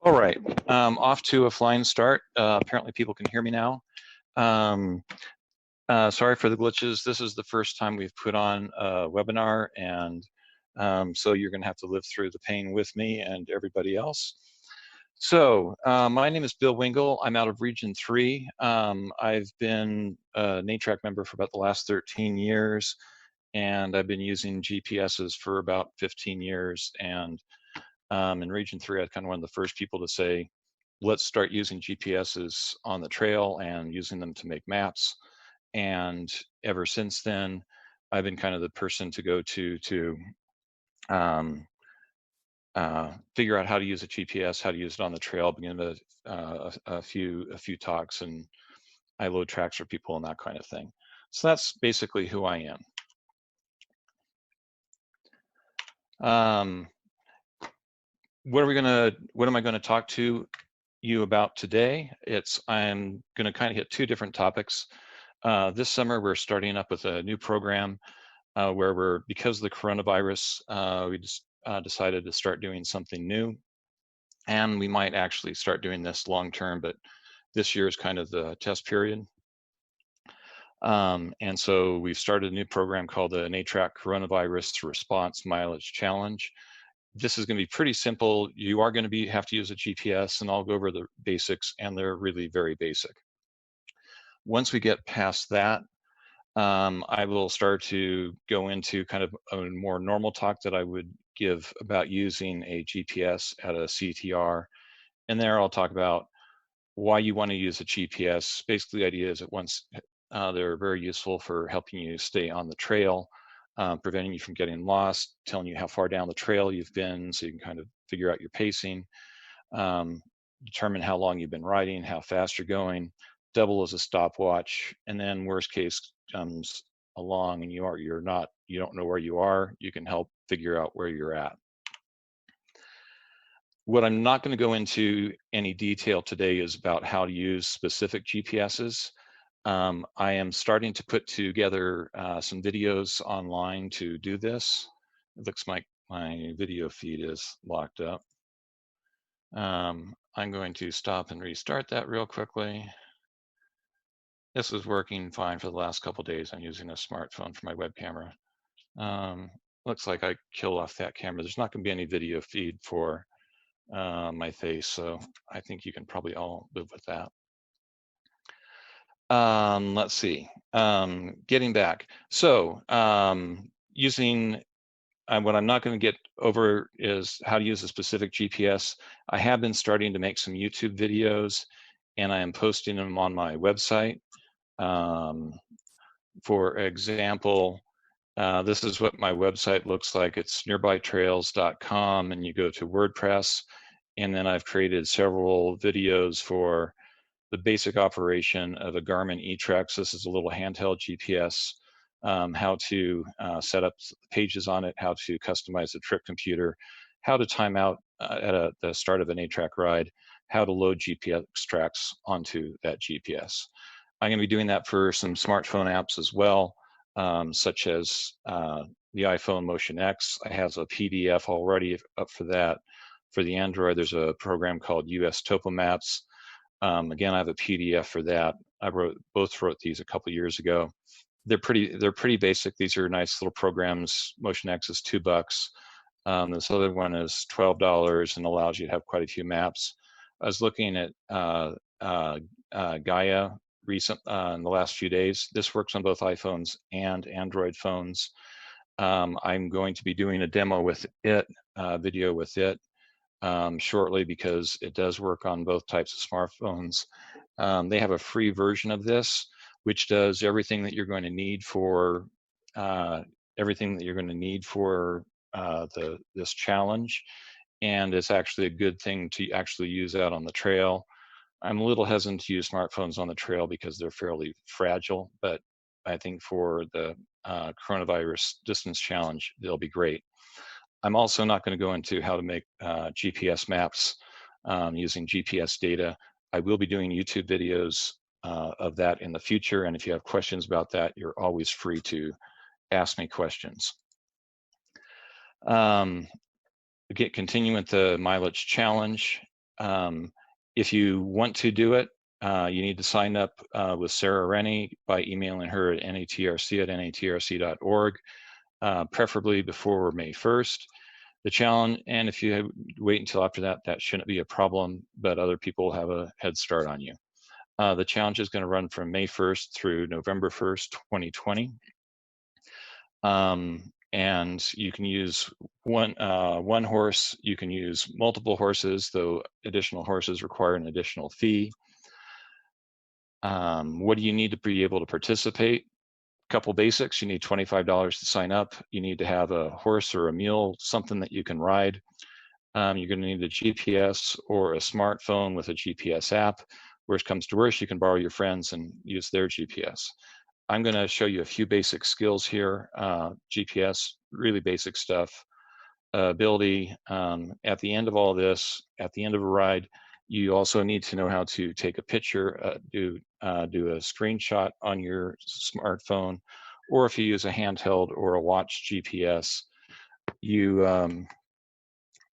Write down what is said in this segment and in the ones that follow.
All right, off to a flying start. Apparently people can hear me now. Sorry for the glitches. This is the first time we've put on a webinar, and so you're gonna have to live through the pain with me and everybody else. So my name is Bill Wingle. I'm out of Region 3. I've been a NATRC member for about the last 13 years, and I've been using GPSs for about 15 years. And in Region 3, I was kind of one of the first people to say, let's start using GPSs on the trail and using them to make maps. And ever since then, I've been kind of the person to go to figure out how to use a GPS, how to use it on the trail, begin to a few talks, and I load tracks for people and that kind of thing. So that's basically who I am. What am I gonna talk to you about today? I'm gonna kind of hit two different topics. This summer, we're starting up with a new program where because of the coronavirus, we just decided to start doing something new. And we might actually start doing this long-term, but this year is kind of the test period. And so we've started a new program called the NATRC Coronavirus Response Mileage Challenge. This is going to be pretty simple. You are going to have to use a GPS, and I'll go over the basics, and they're really very basic. Once we get past that, I will start to go into kind of a more normal talk that I would give about using a GPS at a CTR. And there I'll talk about why you want to use a GPS. Basically, the idea is that they're very useful for helping you stay on the trail, preventing you from getting lost, telling you how far down the trail you've been so you can kind of figure out your pacing, determine how long you've been riding, how fast you're going, double as a stopwatch, and then worst case comes along and you don't know where you are, you can help figure out where you're at. What I'm not going to go into any detail today is about how to use specific GPSs. I am starting to put together some videos online to do this. It looks like my video feed is locked up. I'm going to stop and restart that real quickly. This is working fine for the last couple of days. I'm using a smartphone for my web camera. Looks like I kill off that camera. There's not going to be any video feed for my face, so I think you can probably all live with that. Let's see, getting back. So what I'm not going to get over is how to use a specific GPS. I have been starting to make some YouTube videos, and I am posting them on my website. For example, this is what my website looks like. It's nearbytrails.com, and you go to WordPress, and then I've created several videos for the basic operation of a Garmin eTrex. This is a little handheld GPS, how to set up pages on it, how to customize the trip computer, how to time out at the start of an NATRC ride, how to load GPS tracks onto that GPS. I'm going to be doing that for some smartphone apps as well, such as the iPhone Motion X. I have a PDF already up for that. For the Android, there's a program called US Topo Maps. Again, I have a PDF for that. I both wrote these a couple years ago. They're pretty basic. These are nice little programs. Motion X is $2. This other one is $12 and allows you to have quite a few maps. I was looking at Gaia in the last few days. This works on both iPhones and Android phones. I'm going to be doing a demo with it, video with it, shortly, because it does work on both types of smartphones. They have a free version of this, which does everything that you're going to need for this challenge, and it's actually a good thing to actually use out on the trail. I'm a little hesitant to use smartphones on the trail because they're fairly fragile, but I think for the coronavirus distance challenge, they'll be great. I'm also not going to go into how to make GPS maps using GPS data. I will be doing YouTube videos of that in the future, and if you have questions about that, you're always free to ask me questions. Continue with the mileage challenge. If you want to do it, you need to sign up with Sarah Rennie by emailing her at natrc@natrc.org, preferably before May 1st. The challenge, and if you wait until after that, that shouldn't be a problem, but other people have a head start on you. The challenge is going to run from May 1st through November 1st, 2020. And you can use one horse. You can use multiple horses, though additional horses require an additional fee. What do you need to be able to participate? Couple basics. You need $25 to sign up. You need to have a horse or a mule, something that you can ride. You're going to need a GPS or a smartphone with a GPS app. Worst comes to worst, you can borrow your friends and use their GPS. I'm going to show you a few basic skills here. GPS, really basic stuff. Ability. At the end of all this, at the end of a ride, you also need to know how to take a picture, do a screenshot on your smartphone, or if you use a handheld or a watch GPS, you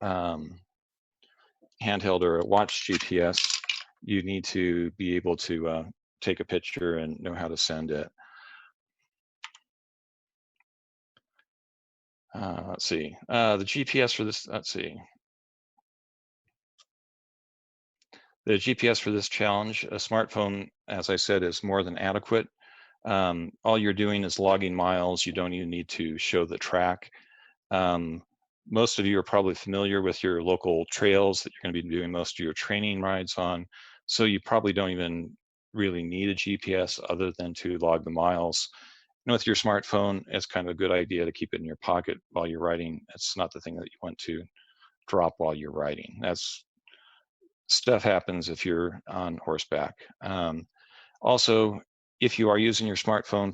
handheld or a watch GPS, you need to be able to take a picture and know how to send it. Let's see, the GPS for this, let's see. The GPS for this challenge, a smartphone, as I said, is more than adequate. All you're doing is logging miles. You don't even need to show the track. Most of you are probably familiar with your local trails that you're going to be doing most of your training rides on. So you probably don't even really need a GPS other than to log the miles. And with your smartphone, it's kind of a good idea to keep it in your pocket while you're riding. It's not the thing that you want to drop while you're riding. That's stuff happens if you're on horseback. Also, if you are using your smartphone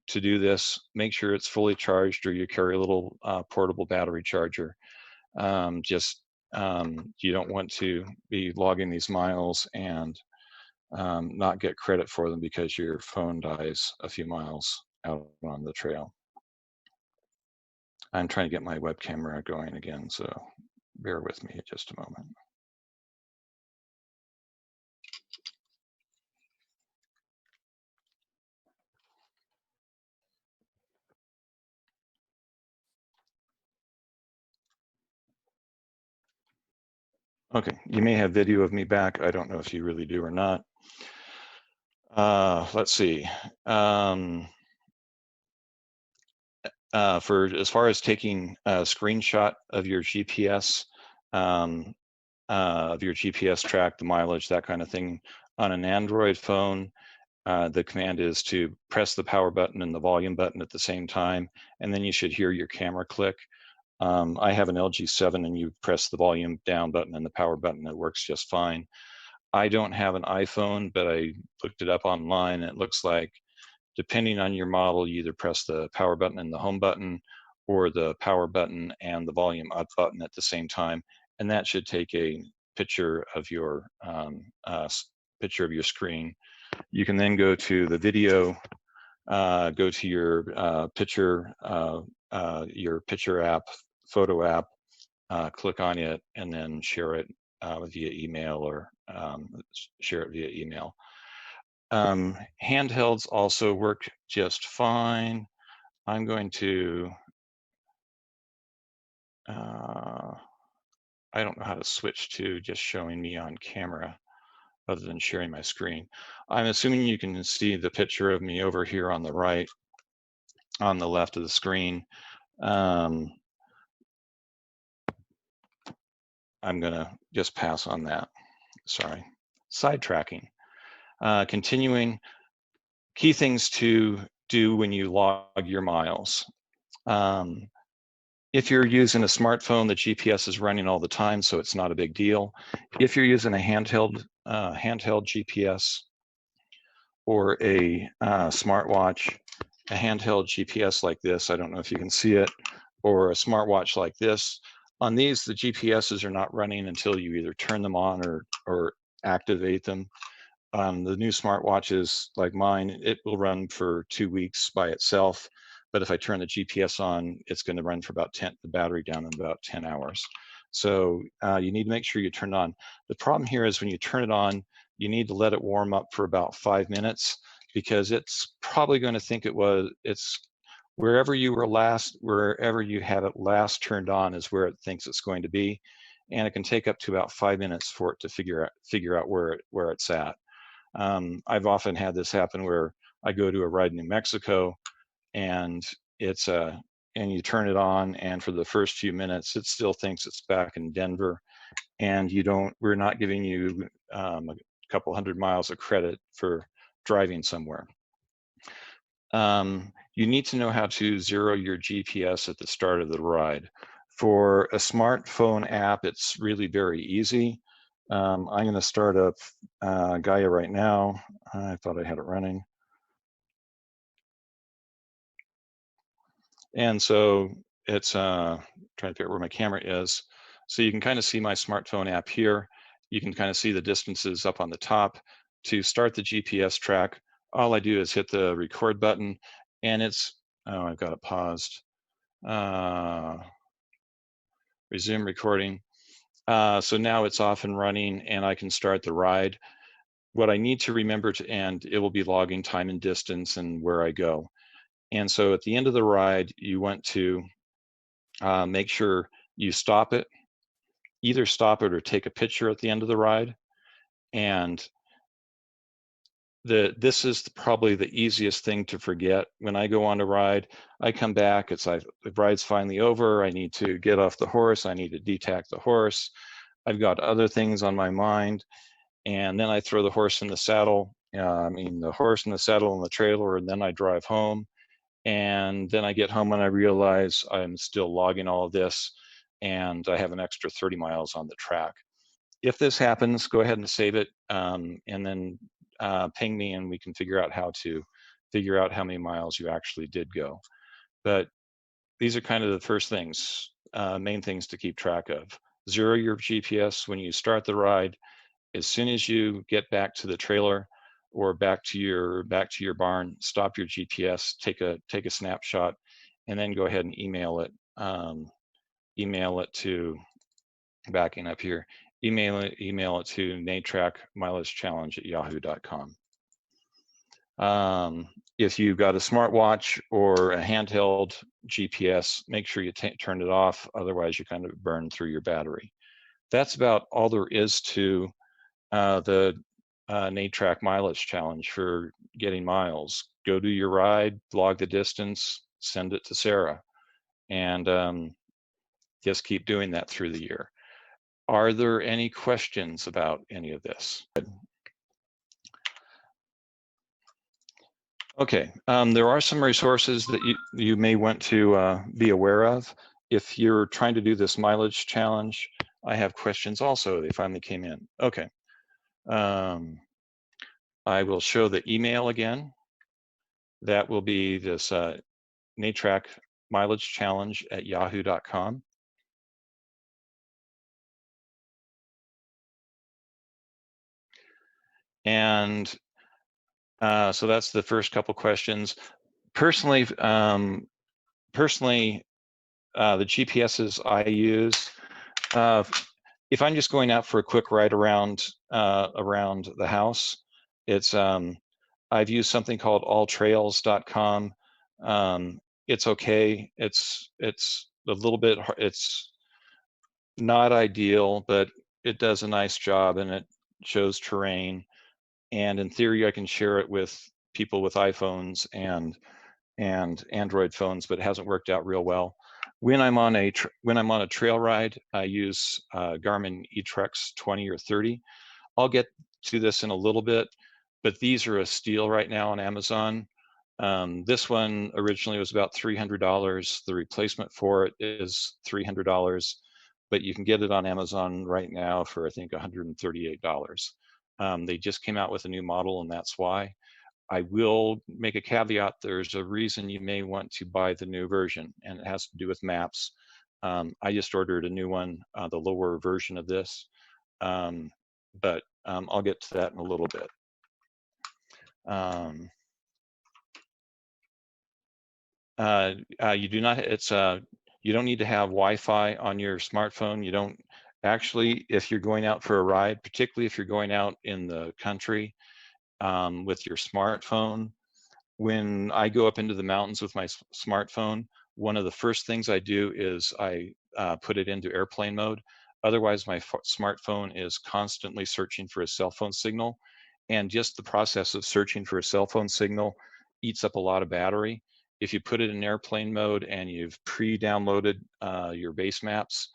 to do this, make sure it's fully charged, or you carry a little portable battery charger. You don't want to be logging these miles and not get credit for them because your phone dies a few miles out on the trail. I'm trying to get my web camera going again, so bear with me just a moment. Okay, you may have video of me back. I don't know if you really do or not. Let's see. For as far as taking a screenshot of your GPS, track, the mileage, that kind of thing, on an Android phone, the command is to press the power button and the volume button at the same time, and then you should hear your camera click. I have an LG 7, and you press the volume down button and the power button. It works just fine. I don't have an iPhone, but I looked it up online. It looks like, depending on your model, you either press the power button and the home button, or the power button and the volume up button at the same time, and that should take a picture of your screen. You can then go to the video, go to your picture app, photo app, click on it, and then share it via email, or share it via email. Handhelds also work just fine. I'm going to, I don't know how to switch to just showing me on camera other than sharing my screen. I'm assuming you can see the picture of me over here on the right, on the left of the screen. I'm gonna just pass on that, sorry. Sidetracking. Continuing, key things to do when you log your miles. If you're using a smartphone, the GPS is running all the time, so it's not a big deal. If you're using a handheld GPS or a smartwatch, a handheld GPS like this, I don't know if you can see it, or a smartwatch like this, on these, the GPSs are not running until you either turn them on or activate them. The new smartwatches like mine, it will run for 2 weeks by itself, but if I turn the GPS on, it's going to run for about the battery down in about 10 hours. So you need to make sure you turn it on. The problem here is when you turn it on, you need to let it warm up for about 5 minutes, because it's probably going to think it's wherever you had it last turned on is where it thinks it's going to be, and it can take up to about 5 minutes for it to figure out where it's at. I've often had this happen where I go to a ride in New Mexico, and and you turn it on, and for the first few minutes it still thinks it's back in Denver, and we're not giving you a couple hundred miles of credit for driving somewhere. You need to know how to zero your GPS at the start of the ride. For a smartphone app, it's really very easy. I'm going to start up Gaia right now. I thought I had it running. And so it's trying to figure out where my camera is. So you can kind of see my smartphone app here. You can kind of see the distances up on the top. To start the GPS track, all I do is hit the record button, and I've got it paused. Resume recording. So now it's off and running, and I can start the ride. What I need to remember and it will be logging time and distance and where I go. And so at the end of the ride, you want to make sure you stop it, either stop it or take a picture at the end of the ride. And this is probably the easiest thing to forget. When I go on a ride, I come back, the ride's finally over, I need to get off the horse, I need to detack the horse, I've got other things on my mind, and then I throw the horse in the saddle, the horse in the saddle and the trailer, and then I drive home. And then I get home and I realize I'm still logging all of this, and I have an extra 30 miles on the track. If this happens, go ahead and save it, and then ping me, and we can figure out how many miles you actually did go. But these are kind of the first things, main things to keep track of. Zero your GPS when you start the ride. As soon as you get back to the trailer or back to your barn, stop your GPS, take a snapshot, and then go ahead and email it. Email it to, backing up here, email it to NATRC mileagechallenge@yahoo.com. If you've got a smartwatch or a handheld GPS, make sure you turn it off, otherwise you kind of burn through your battery. That's about all there is to the NATRC mileage challenge for getting miles. Go do your ride, log the distance, send it to Sarah, and just keep doing that through the year. Are there any questions about any of this? Okay, there are some resources that you may want to be aware of. If you're trying to do this mileage challenge, I have questions also. They finally came in. Okay. I will show the email again. That will be this NATRC mileage challenge at yahoo.com. And so that's the first couple questions. Personally, the GPSs I use, if I'm just going out for a quick ride around the house, it's I've used something called alltrails.com. It's okay. It's a little bit, it's not ideal, but it does a nice job, and it shows terrain. And in theory, I can share it with people with iPhones and Android phones, but it hasn't worked out real well. When I'm on a trail ride, I use Garmin eTrex 20 or 30. I'll get to this in a little bit, but these are a steal right now on Amazon. This one originally was about $300. The replacement for it is $300, but you can get it on Amazon right now for, I think, $138. They just came out with a new model, and that's why. I will make a caveat. There's a reason you may want to buy the new version, and it has to do with maps. I just ordered a new one, the lower version of this, but I'll get to that in a little bit. You do not, you don't need to have Wi-Fi on your smartphone. You don't actually, if you're going out for a ride, particularly if you're going out in the country with your smartphone, when I go up into the mountains with my smartphone, one of the first things I do is I put it into airplane mode. Otherwise, my smartphone is constantly searching for a cell phone signal. And just the process of searching for a cell phone signal eats up a lot of battery. If you put it in airplane mode and you've pre-downloaded your base maps,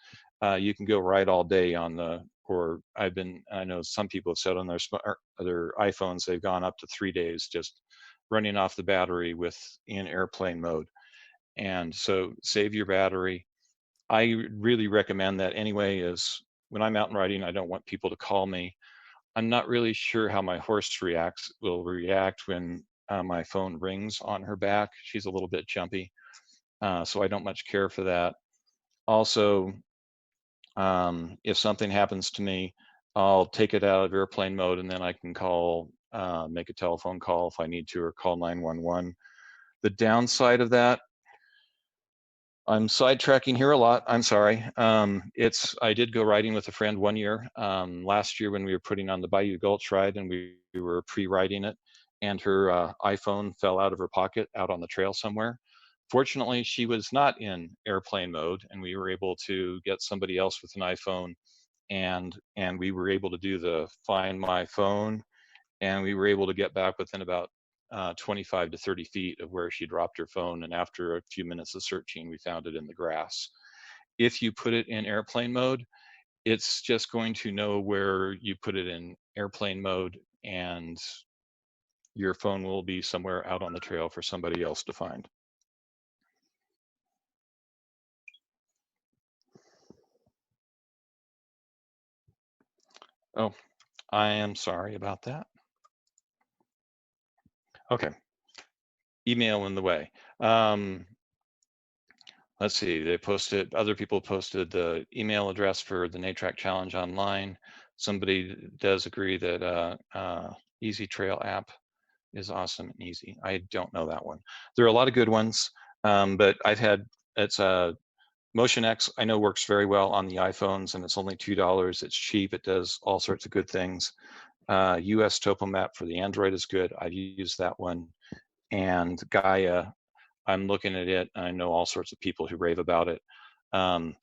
you can go right all day on the, or I know some people have said on their iPhones, they've gone up to 3 days just running off the battery in airplane mode. And so save your battery. I really recommend that anyway, is when I'm mountain riding, I don't want people to call me. I'm not really sure how my horse will react when my phone rings on her back. She's a little bit jumpy, so I don't much care for that. Also, if something happens to me, I'll take it out of airplane mode and then I can make a telephone call if I need to, or call 911. The downside of that, I'm sidetracking here a lot, I'm sorry. I did go riding with a friend one year, last year when we were putting on the Bayou Gulch ride and we were pre-riding it, and her iPhone fell out of her pocket out on the trail somewhere. Fortunately, she was not in airplane mode and we were able to get somebody else with an iPhone, and we were able to do the Find My Phone, and we were able to get back within about 25 to 30 feet of where she dropped her phone. And after a few minutes of searching, we found it in the grass. If you put it in airplane mode, it's just going to know where you put it in airplane mode, and your phone will be somewhere out on the trail for somebody else to find. Oh, I am sorry about that. Okay, email in the way. Let's see, other people posted the email address for the NATRC Challenge online. Somebody does agree that Easy Trail app is awesome and easy. I don't know that one. There are a lot of good ones, but it's MotionX, I know works very well on the iPhones, and it's only $2. It's cheap, it does all sorts of good things. US Topomap for the Android is good. I've used that one. And Gaia, I'm looking at it, and I know all sorts of people who rave about it. And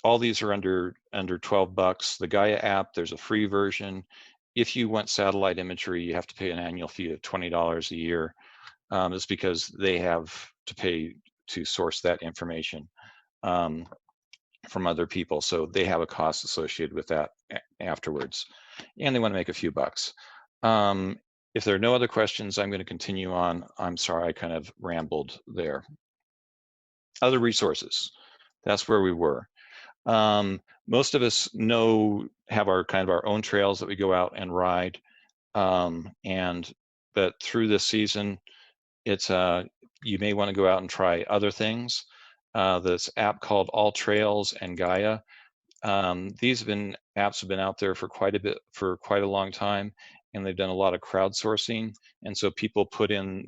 all these are under $12. The Gaia app, there's a free version. If you want satellite imagery, you have to pay an annual fee of $20 a year. It's because they have to pay to source that information from other people. So they have a cost associated with that afterwards, and they want to make a few bucks. If there are no other questions, I'm going to continue on. I'm sorry, I kind of rambled there. Other resources, that's where we were. Most of us have our own trails that we go out and ride. But through this season, you may want to go out and try other things. This app called All Trails and Gaia. These apps have been out there for quite a long time, and they've done a lot of crowdsourcing. And so people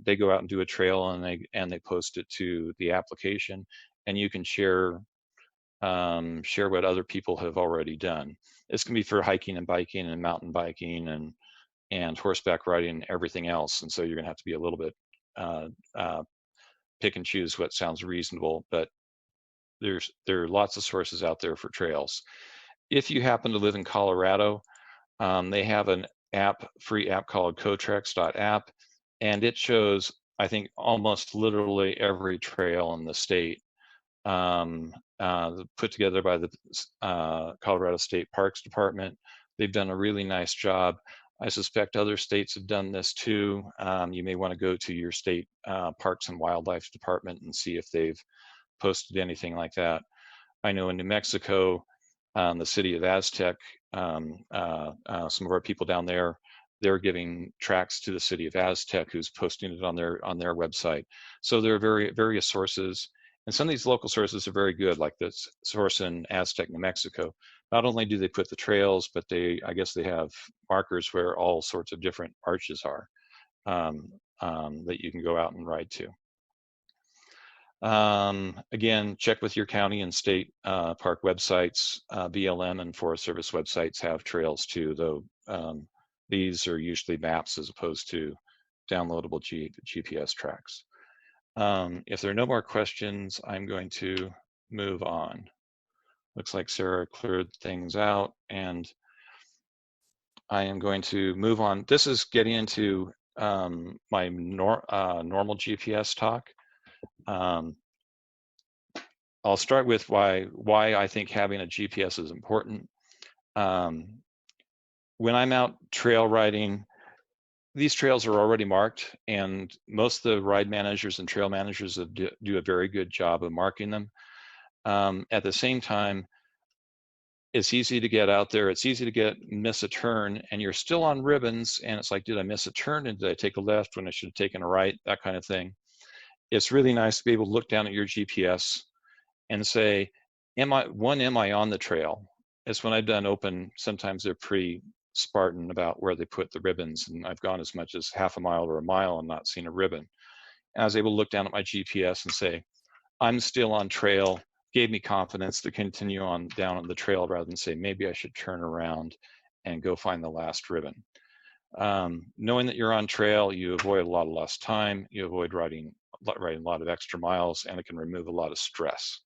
they go out and do a trail, and they post it to the application, and you can share what other people have already done. This can be for hiking and biking and mountain biking and horseback riding and everything else. And so you're going to have to be a little bit pick and choose what sounds reasonable, but there are lots of sources out there for trails. If you happen to live in Colorado, they have an free app called Cotrex.app, and it shows, I think, almost literally every trail in the state, put together by the Colorado State Parks Department. They've done a really nice job. I suspect other states have done this too. You may want to go to your state Parks and Wildlife Department and see if they've posted anything like that. I know in New Mexico, the city of Aztec, some of our people down there, they're giving tracks to the city of Aztec, who's posting it on their website. So there are various sources, and some of these local sources are very good, like this source in Aztec, New Mexico. Not only do they put the trails, but I guess they have markers where all sorts of different arches are. that you can go out and ride to. Again, check with your county and state park websites. BLM and Forest Service websites have trails too, though these are usually maps as opposed to downloadable GPS tracks. If there are no more questions, I'm going to move on. Looks like Sarah cleared things out, and I am going to move on. This is getting into my normal GPS talk. I'll start with why I think having a GPS is important. When I'm out trail riding, these trails are already marked, and most of the ride managers and trail managers do a very good job of marking them. At the same time, it's easy to get out there. It's easy to miss a turn, and you're still on ribbons, and it's like, did I miss a turn? And did I take a left when I should have taken a right? That kind of thing. It's really nice to be able to look down at your GPS and say, am I on the trail? It's when I've done open, sometimes they're pretty Spartan about where they put the ribbons, and I've gone as much as half a mile or a mile and not seen a ribbon. And I was able to look down at my GPS and say, I'm still on trail. Gave me confidence to continue on down on the trail rather than say, maybe I should turn around and go find the last ribbon. Knowing that you're on trail, you avoid a lot of lost time, you avoid riding a lot of extra miles, and it can remove a lot of stress.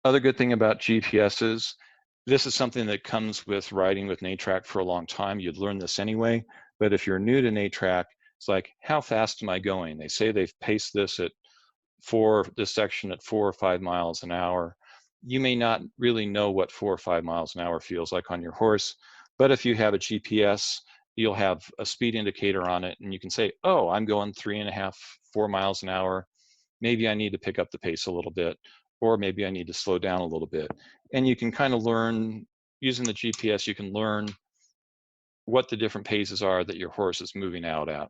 Other good thing about GPSs, this is something that comes with riding with NATRC for a long time. You'd learn this anyway, but if you're new to NATRC, it's like, how fast am I going? They say they've paced this at this section at 4 or 5 miles an hour. You may not really know what 4 or 5 miles an hour feels like on your horse, but if you have a GPS, you'll have a speed indicator on it, and you can say, oh, I'm going 3.5, 4 miles an hour. Maybe I need to pick up the pace a little bit, or maybe I need to slow down a little bit. And you can kind of learn, using the GPS, you can learn what the different paces are that your horse is moving out at.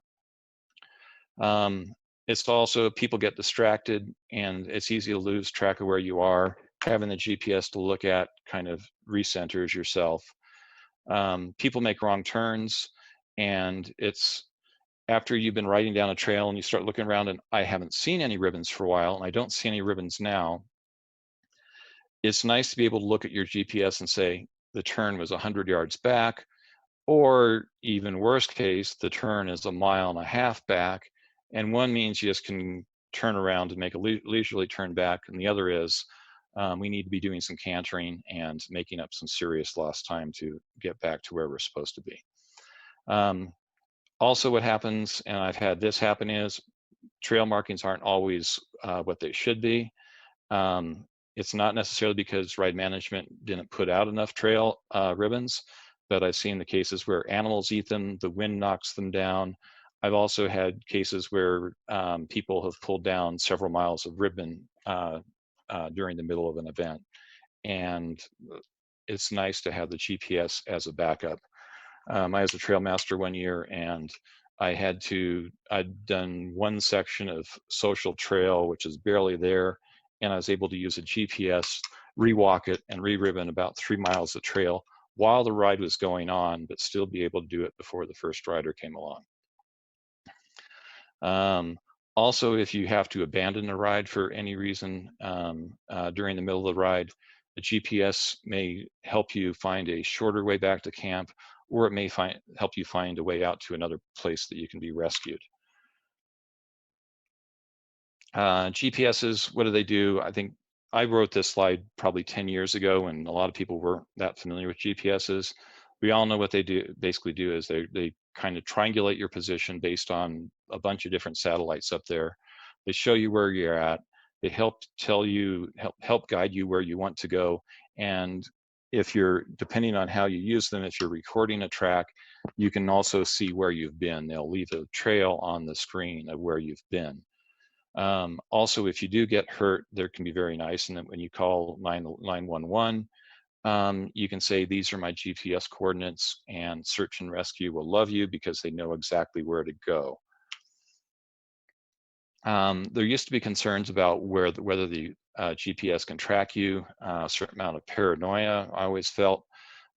It's also, people get distracted, and it's easy to lose track of where you are. Having the GPS to look at kind of recenters yourself. People make wrong turns, and it's after you've been riding down a trail and you start looking around and I haven't seen any ribbons for a while, and I don't see any ribbons now. It's nice to be able to look at your GPS and say, the turn was 100 yards back, or even worst case, the turn is 1.5 miles back. And one means you just can turn around and make a leisurely turn back, and the other is we need to be doing some cantering and making up some serious lost time to get back to where we're supposed to be. Also, what happens, and I've had this happen, is trail markings aren't always what they should be. It's not necessarily because ride management didn't put out enough trail ribbons, but I've seen the cases where animals eat them, the wind knocks them down. I've also had cases where people have pulled down several miles of ribbon during the middle of an event. And it's nice to have the GPS as a backup. I was a trail master one year, and I'd done one section of social trail, which is barely there, and I was able to use a GPS, rewalk it, and re-ribbon about 3 miles of trail while the ride was going on, but still be able to do it before the first rider came along. Also, if you have to abandon a ride for any reason during the middle of the ride, the GPS may help you find a shorter way back to camp, or it may help you find a way out to another place that you can be rescued. GPSs, what do they do? I think I wrote this slide probably 10 years ago, and a lot of people weren't that familiar with GPSs. We all know what they basically do is they kind of triangulate your position based on a bunch of different satellites up there. They show you where you're at. They help guide you where you want to go. And if you're, depending on how you use them, if you're recording a track, you can also see where you've been. They'll leave a trail on the screen of where you've been. Also, if you do get hurt, they can be very nice. And then when you call 911, you can say, these are my GPS coordinates, and search and rescue will love you because they know exactly where to go. There used to be concerns about whether the GPS can track you, a certain amount of paranoia I always felt.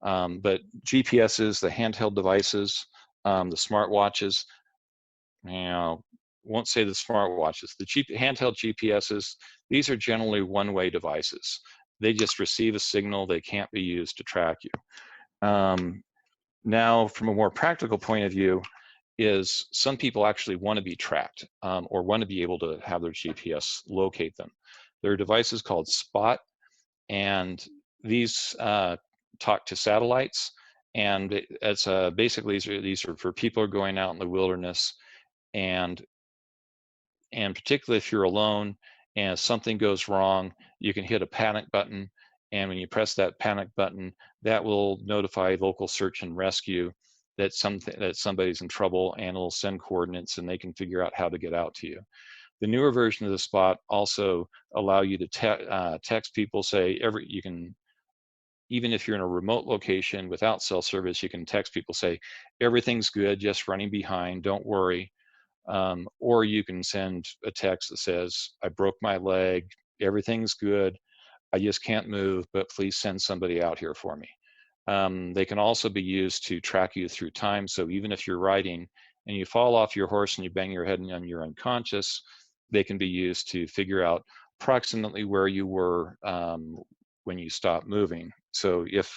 But GPSs, the handheld devices, the smartwatches, won't say the smartwatches, the handheld GPSs, these are generally one-way devices. They just receive a signal, they can't be used to track you. Now, from a more practical point of view, is some people actually want to be tracked or want to be able to have their GPS locate them. There are devices called Spot, and these talk to satellites, and it's basically these are for people who are going out in the wilderness, and particularly if you're alone and if something goes wrong, you can hit a panic button, and when you press that panic button, that will notify local search and rescue that somebody's in trouble, and it'll send coordinates and they can figure out how to get out to you. The newer version of the Spot also allow you to text people, say you can, even if you're in a remote location without cell service, you can text people, say, everything's good, just running behind, don't worry. Or you can send a text that says, I broke my leg, everything's good, I just can't move, but please send somebody out here for me. They can also be used to track you through time. So even if you're riding and you fall off your horse and you bang your head and you're unconscious, they can be used to figure out approximately where you were when you stopped moving. So if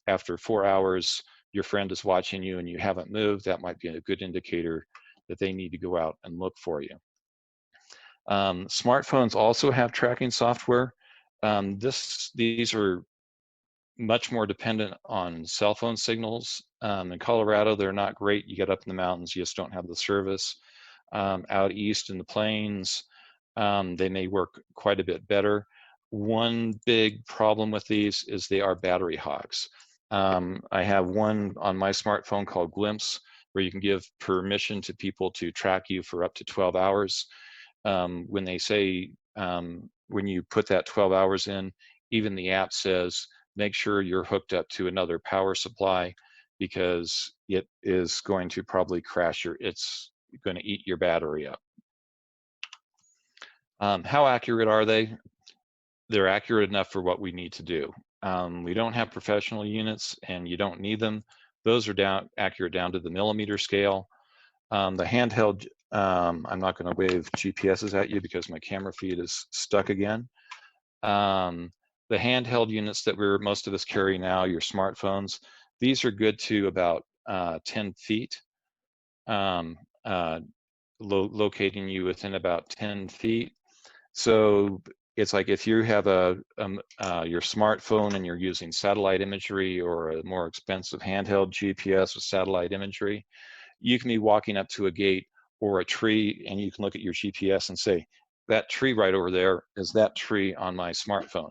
after 4 hours your friend is watching you and you haven't moved, that might be a good indicator that they need to go out and look for you. Smartphones also have tracking software. These are much more dependent on cell phone signals. In Colorado, they're not great. You get up in the mountains, you just don't have the service. Out east in the plains, they may work quite a bit better. One big problem with these is they are battery hogs. I have one on my smartphone called Glimpse, where you can give permission to people to track you for up to 12 hours. When they say, when you put that 12 hours in, even the app says, make sure you're hooked up to another power supply, because it is going to probably crash it's going to eat your battery up. How accurate are they? They're accurate enough for what we need to do. We don't have professional units, and you don't need them. Those are accurate down to the millimeter scale. The handheld, I'm not going to wave GPSs at you because my camera feed is stuck again. The handheld units that most of us carry now, your smartphones, these are good to about 10 feet, locating you within about 10 feet. So it's like if you have your smartphone and you're using satellite imagery or a more expensive handheld GPS with satellite imagery, you can be walking up to a gate or a tree, and you can look at your GPS and say, that tree right over there is that tree on my smartphone.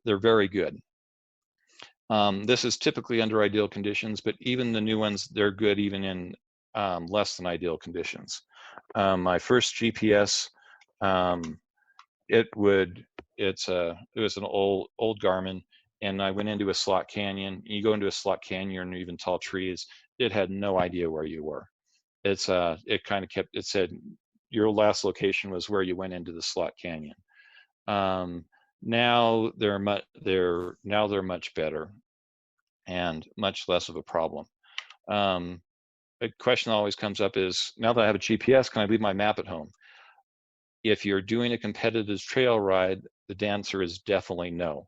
They're very good. This is typically under ideal conditions, but even the new ones, they're good even in less than ideal conditions. My first GPS, it was an old Garmin, and I went into a slot canyon. You go into a slot canyon or even tall trees, it had no idea where you were. It kind of it said your last location was where you went into the slot canyon. Now they're much better and much less of a problem. A question that always comes up is, now that I have a GPS, can I leave my map at home? If you're doing a competitive trail ride, the answer is definitely no.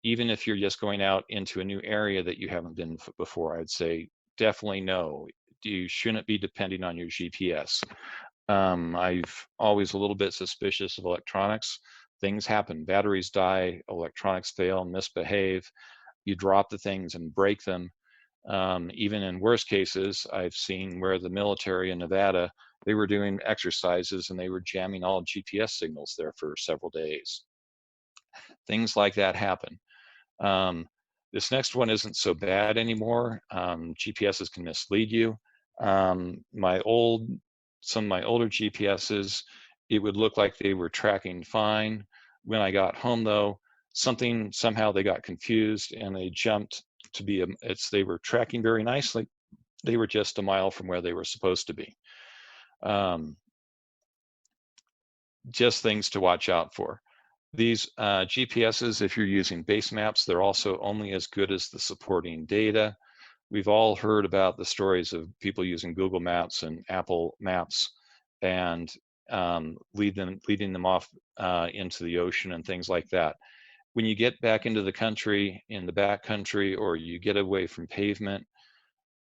Even if you're just going out into a new area that you haven't been before, I'd say definitely no. You shouldn't be depending on your GPS. I've always a little bit suspicious of electronics. Things happen, batteries die, electronics fail, misbehave, you drop the things and break them. Even in worst cases, I've seen where the military in Nevada, they were doing exercises and they were jamming all GPS signals there for several days. Things like that happen. This next one isn't so bad anymore. GPSs can mislead you. Some of my older GPSs, it would look like they were tracking fine. When I got home though, somehow they got confused and they jumped to be, they were tracking very nicely. They were just a mile from where they were supposed to be. Just things to watch out for. These GPSs, if you're using base maps, they're also only as good as the supporting data. We've all heard about the stories of people using Google Maps and Apple Maps and leading them off into the ocean and things like that. When you get back into the country, in the back country, or you get away from pavement,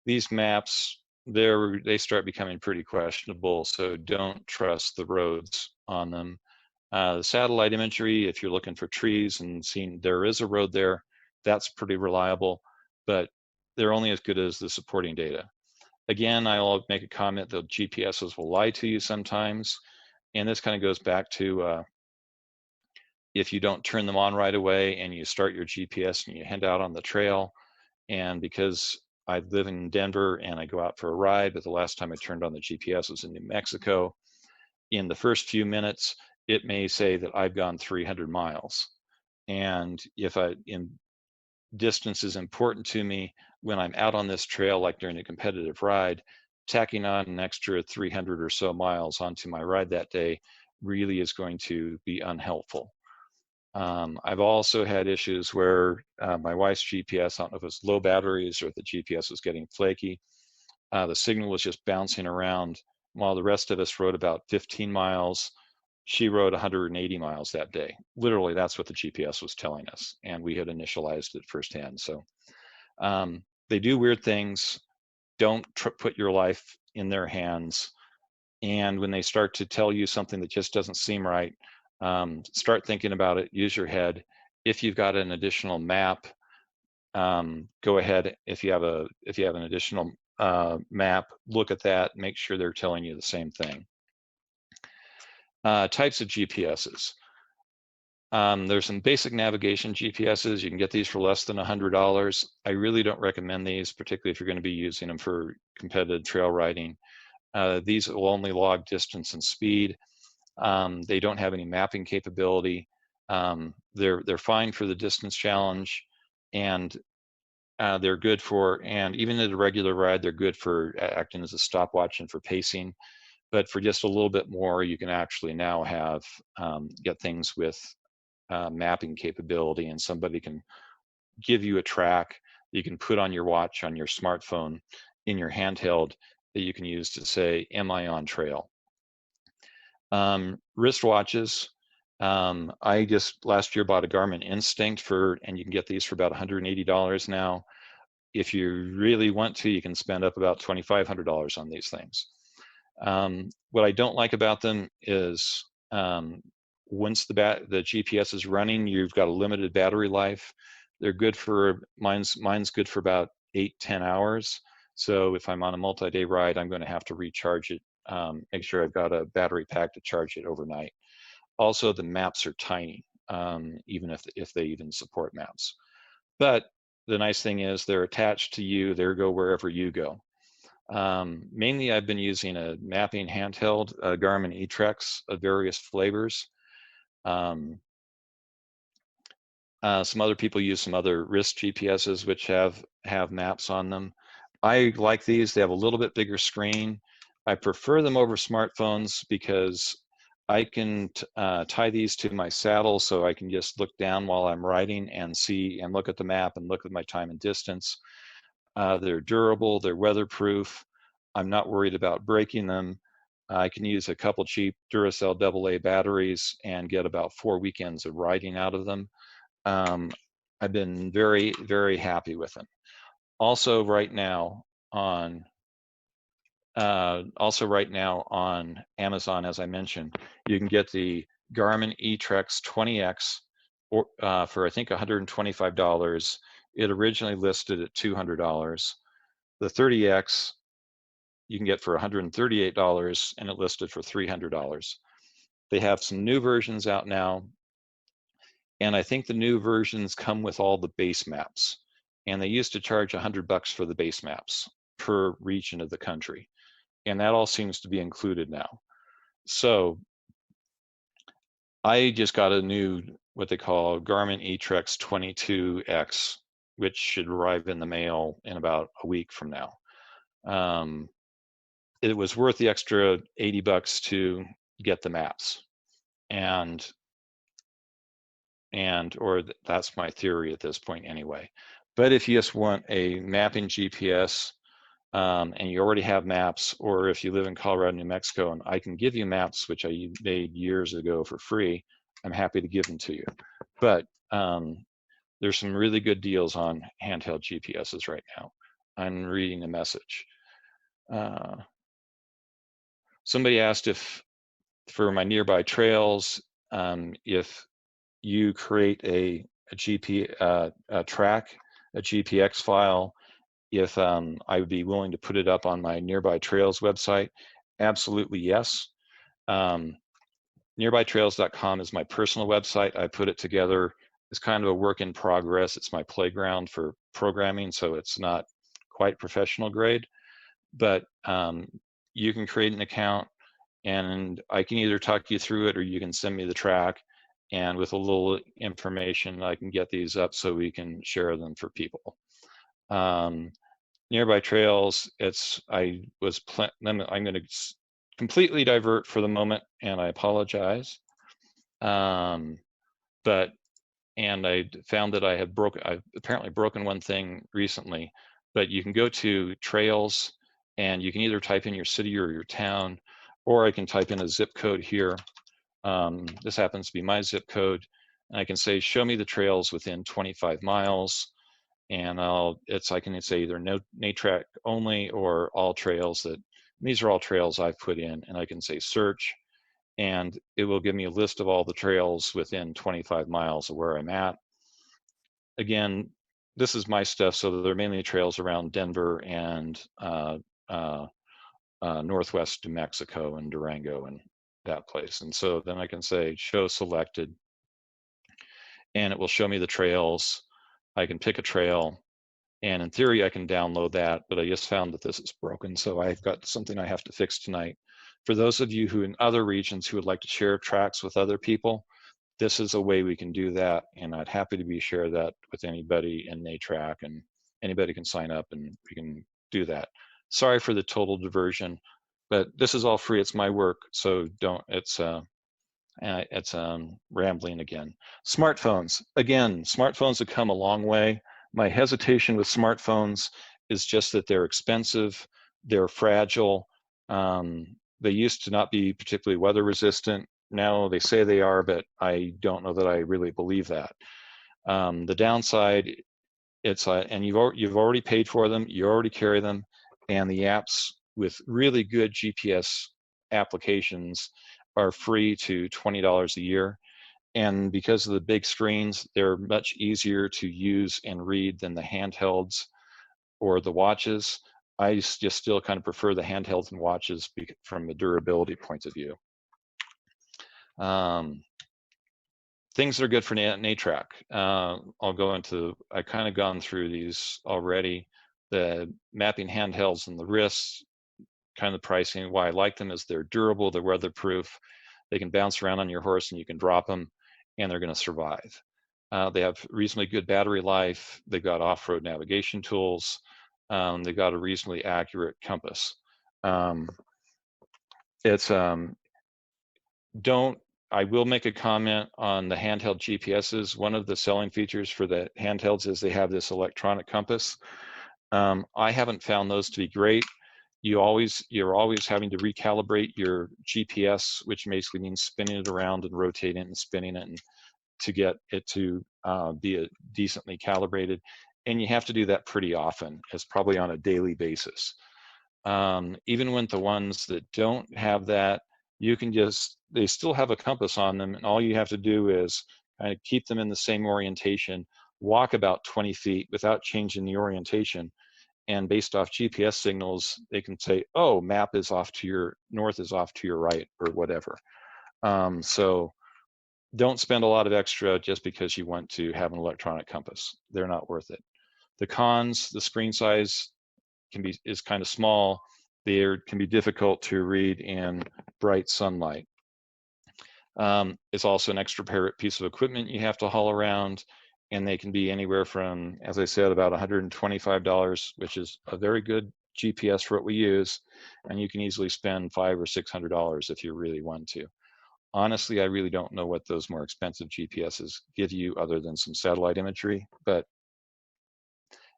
these maps, they start becoming pretty questionable, so don't trust the roads on them. The satellite imagery, if you're looking for trees and seeing there is a road there, that's pretty reliable, but they're only as good as the supporting data. Again, I'll make a comment that GPSs will lie to you sometimes, and this kind of goes back to if you don't turn them on right away and you start your GPS and you head out on the trail, and because I live in Denver and I go out for a ride, but the last time I turned on the GPS was in New Mexico, in the first few minutes, it may say that I've gone 300 miles. And if distance is important to me, when I'm out on this trail, like during a competitive ride, tacking on an extra 300 or so miles onto my ride that day really is going to be unhelpful. I've also had issues where my wife's GPS, I don't know if it's low batteries or the GPS was getting flaky. The signal was just bouncing around while the rest of us rode about 15 miles. She rode 180 miles that day. Literally, that's what the GPS was telling us, and we had initialized it firsthand. So they do weird things. Don't put your life in their hands. And when they start to tell you something that just doesn't seem right, start thinking about it, use your head. If you've got an additional map, go ahead. If you have an additional map, look at that, make sure they're telling you the same thing. Types of GPSs. There's some basic navigation GPSs. You can get these for less than $100. I really don't recommend these, particularly if you're going to be using them for competitive trail riding. These will only log distance and speed. They don't have any mapping capability. They're fine for the distance challenge, and they're good for, and even at a regular ride, they're good for acting as a stopwatch and for pacing. But for just a little bit more, you can actually now have get things with mapping capability, and somebody can give you a track you can put on your watch, on your smartphone, in your handheld, that you can use to say, am I on trail? Wristwatches. I just last year bought a Garmin Instinct and you can get these for about $180 now. If you really want to, you can spend up about $2,500 on these things. What I don't like about them is once the GPS is running, you've got a limited battery life. They're good for, mine's good for about 8-10 hours. So if I'm on a multi-day ride, I'm going to have to recharge it, make sure I've got a battery pack to charge it overnight. Also, the maps are tiny, even if they even support maps. But the nice thing is they're attached to you. They go wherever you go. Mainly, I've been using a mapping handheld, Garmin NATRC of various flavors. Some other people use some other wrist GPSs which have maps on them. I like these. They have a little bit bigger screen. I prefer them over smartphones because I can tie these to my saddle so I can just look down while I'm riding and see and look at the map and look at my time and distance. They're durable, they're weatherproof. I'm not worried about breaking them. I can use a couple cheap Duracell AA batteries and get about 4 weekends of riding out of them. I've been very, very happy with them. Also right now on Amazon, as I mentioned, you can get the Garmin eTrex 20X for I think $125. It originally listed at $200. The 30X you can get for $138, and it listed for $300. They have some new versions out now, and I think the new versions come with all the base maps. And they used to charge $100 for the base maps per region of the country, and that all seems to be included now. So I just got a new, what they call Garmin eTrex 22X, which should arrive in the mail in about a week from now. It was worth the extra $80 to get the maps, or that's my theory at this point anyway. But if you just want a mapping GPS, and you already have maps, or if you live in Colorado, New Mexico, and I can give you maps, which I made years ago for free, I'm happy to give them to you. But there's some really good deals on handheld GPSs right now. I'm reading a message. Somebody asked if, for my nearby trails, if you create a track, a GPX file, if I would be willing to put it up on my Nearby Trails website. Absolutely, yes. Nearbytrails.com is my personal website. I put it together. It's kind of a work in progress. It's my playground for programming, so it's not quite professional grade. But you can create an account, and I can either talk you through it, or you can send me the track. And with a little information, I can get these up so we can share them for people. Nearby Trails, I'm going to completely divert for the moment, and I apologize. And I found that I've apparently broken one thing recently, but you can go to Trails, and you can either type in your city or your town, or I can type in a zip code here. This happens to be my zip code, and I can say, show me the trails within 25 miles. And I can say either NATRC only or all trails these are all trails I've put in, and I can say search, and it will give me a list of all the trails within 25 miles of where I'm at. Again, this is my stuff, so they're mainly trails around Denver and Northwest New Mexico and Durango and that place. And so then I can say show selected, and it will show me the trails. I can pick a trail, and in theory I can download that, but I just found that this is broken, so I've got something I have to fix tonight. For those of you who in other regions who would like to share tracks with other people, this is a way we can do that, and I'd happy to share that with anybody in NATRC, and anybody can sign up and we can do that. Sorry for the total diversion, but this is all free. It's my work, so it's rambling again. Smartphones. Again, smartphones have come a long way. My hesitation with smartphones is just that they're expensive, they're fragile. They used to not be particularly weather resistant. Now they say they are, but I don't know that I really believe that. The downside, and you've already paid for them, you already carry them, and the apps with really good GPS applications are free to $20 a year. And because of the big screens, they're much easier to use and read than the handhelds or the watches. I just still kind of prefer the handhelds and watches from a durability point of view. Things that are good for NATRC. I've kind of gone through these already. The mapping handhelds and the wrists, kind of the pricing. Why I like them is they're durable, they're weatherproof, they can bounce around on your horse and you can drop them, and they're going to survive. They have reasonably good battery life. They've got off-road navigation tools. They've got a reasonably accurate compass. I will make a comment on the handheld GPSs. One of the selling features for the handhelds is they have this electronic compass. I haven't found those to be great. You're always having to recalibrate your GPS, which basically means spinning it around and rotating it and spinning it, and to get it to be decently calibrated. And you have to do that pretty often. It's probably on a daily basis. Even with the ones that don't have that, they still have a compass on them, and all you have to do is kind of keep them in the same orientation, walk about 20 feet without changing the orientation, and based off GPS signals, they can say, oh, map is off to your north, is off to your right, or whatever. So don't spend a lot of extra just because you want to have an electronic compass. They're not worth it. The cons, the screen size is kind of small. They can be difficult to read in bright sunlight. It's also an extra piece of equipment you have to haul around, and they can be anywhere from, as I said, about $125, which is a very good GPS for what we use, and you can easily spend $500 or $600 if you really want to. Honestly, I really don't know what those more expensive GPSs give you other than some satellite imagery, but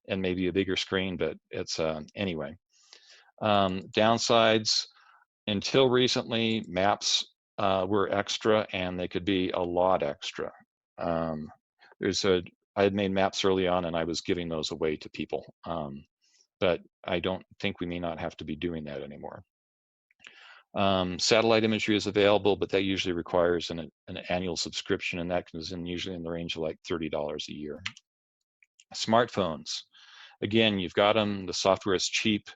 and maybe a bigger screen, but it's anyway. Downsides, until recently, maps were extra, and they could be a lot extra. I had made maps early on, and I was giving those away to people, but I don't think we may not have to be doing that anymore. Satellite imagery is available, but that usually requires an annual subscription, and that is usually in the range of like $30 a year. Smartphones, again, you've got them. The software is cheap.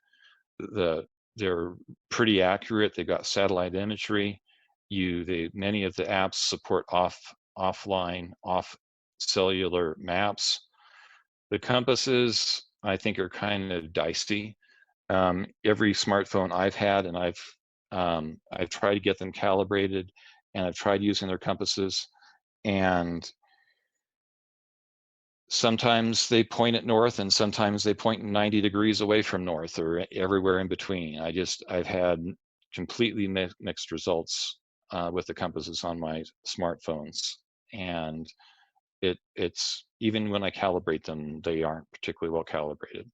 They're pretty accurate. They've got satellite imagery. Many of the apps support offline, off cellular maps. The compasses, I think, are kind of dicey. Every smartphone I've had, and I've tried to get them calibrated, and I've tried using their compasses, and sometimes they point at north, and sometimes they point 90 degrees away from north, or everywhere in between. I've had completely mixed results with the compasses on my smartphones, and it's even when I calibrate them, they aren't particularly well calibrated.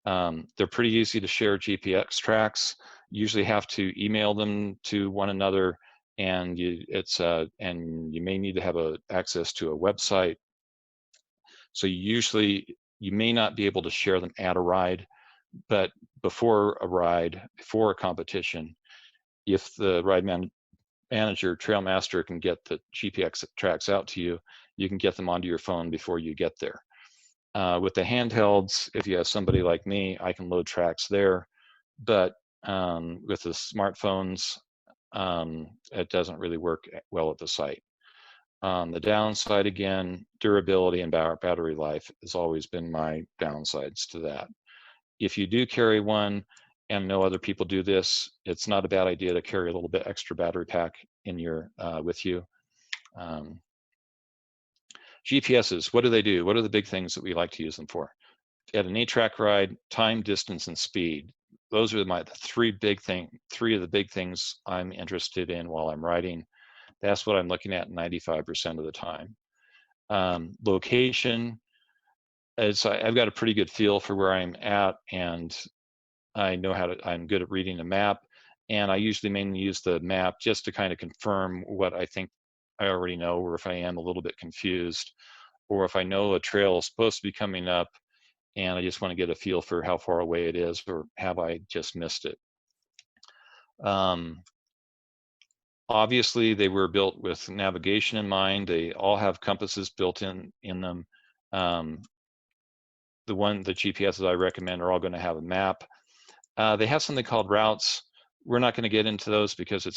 They're pretty easy to share GPS tracks. You usually have to email them to one another, and you may need to have access to a website. So you may not be able to share them at a ride, but before a ride, before a competition, if the ride manager, trail master, can get the GPS tracks out to you, you can get them onto your phone before you get there. With the handhelds, if you have somebody like me, I can load tracks there, but with the smartphones, it doesn't really work well at the site. The downside, again, durability and battery life has always been my downsides to that. If you do carry one and know other people do this, it's not a bad idea to carry a little bit extra battery pack in with you. GPSs, what do they do? What are the big things that we like to use them for? At a NATRC ride, time, distance, and speed. Those are three of the big things I'm interested in while I'm riding. That's what I'm looking at 95% of the time. Location, I've got a pretty good feel for where I'm at, and I'm good at reading a map, and I usually mainly use the map just to kind of confirm what I think I already know, or if I am a little bit confused, or if I know a trail is supposed to be coming up and I just want to get a feel for how far away it is, or have I just missed it. Obviously, they were built with navigation in mind. They all have compasses built in them. The GPSs I recommend are all going to have a map. They have something called routes. We're not going to get into those because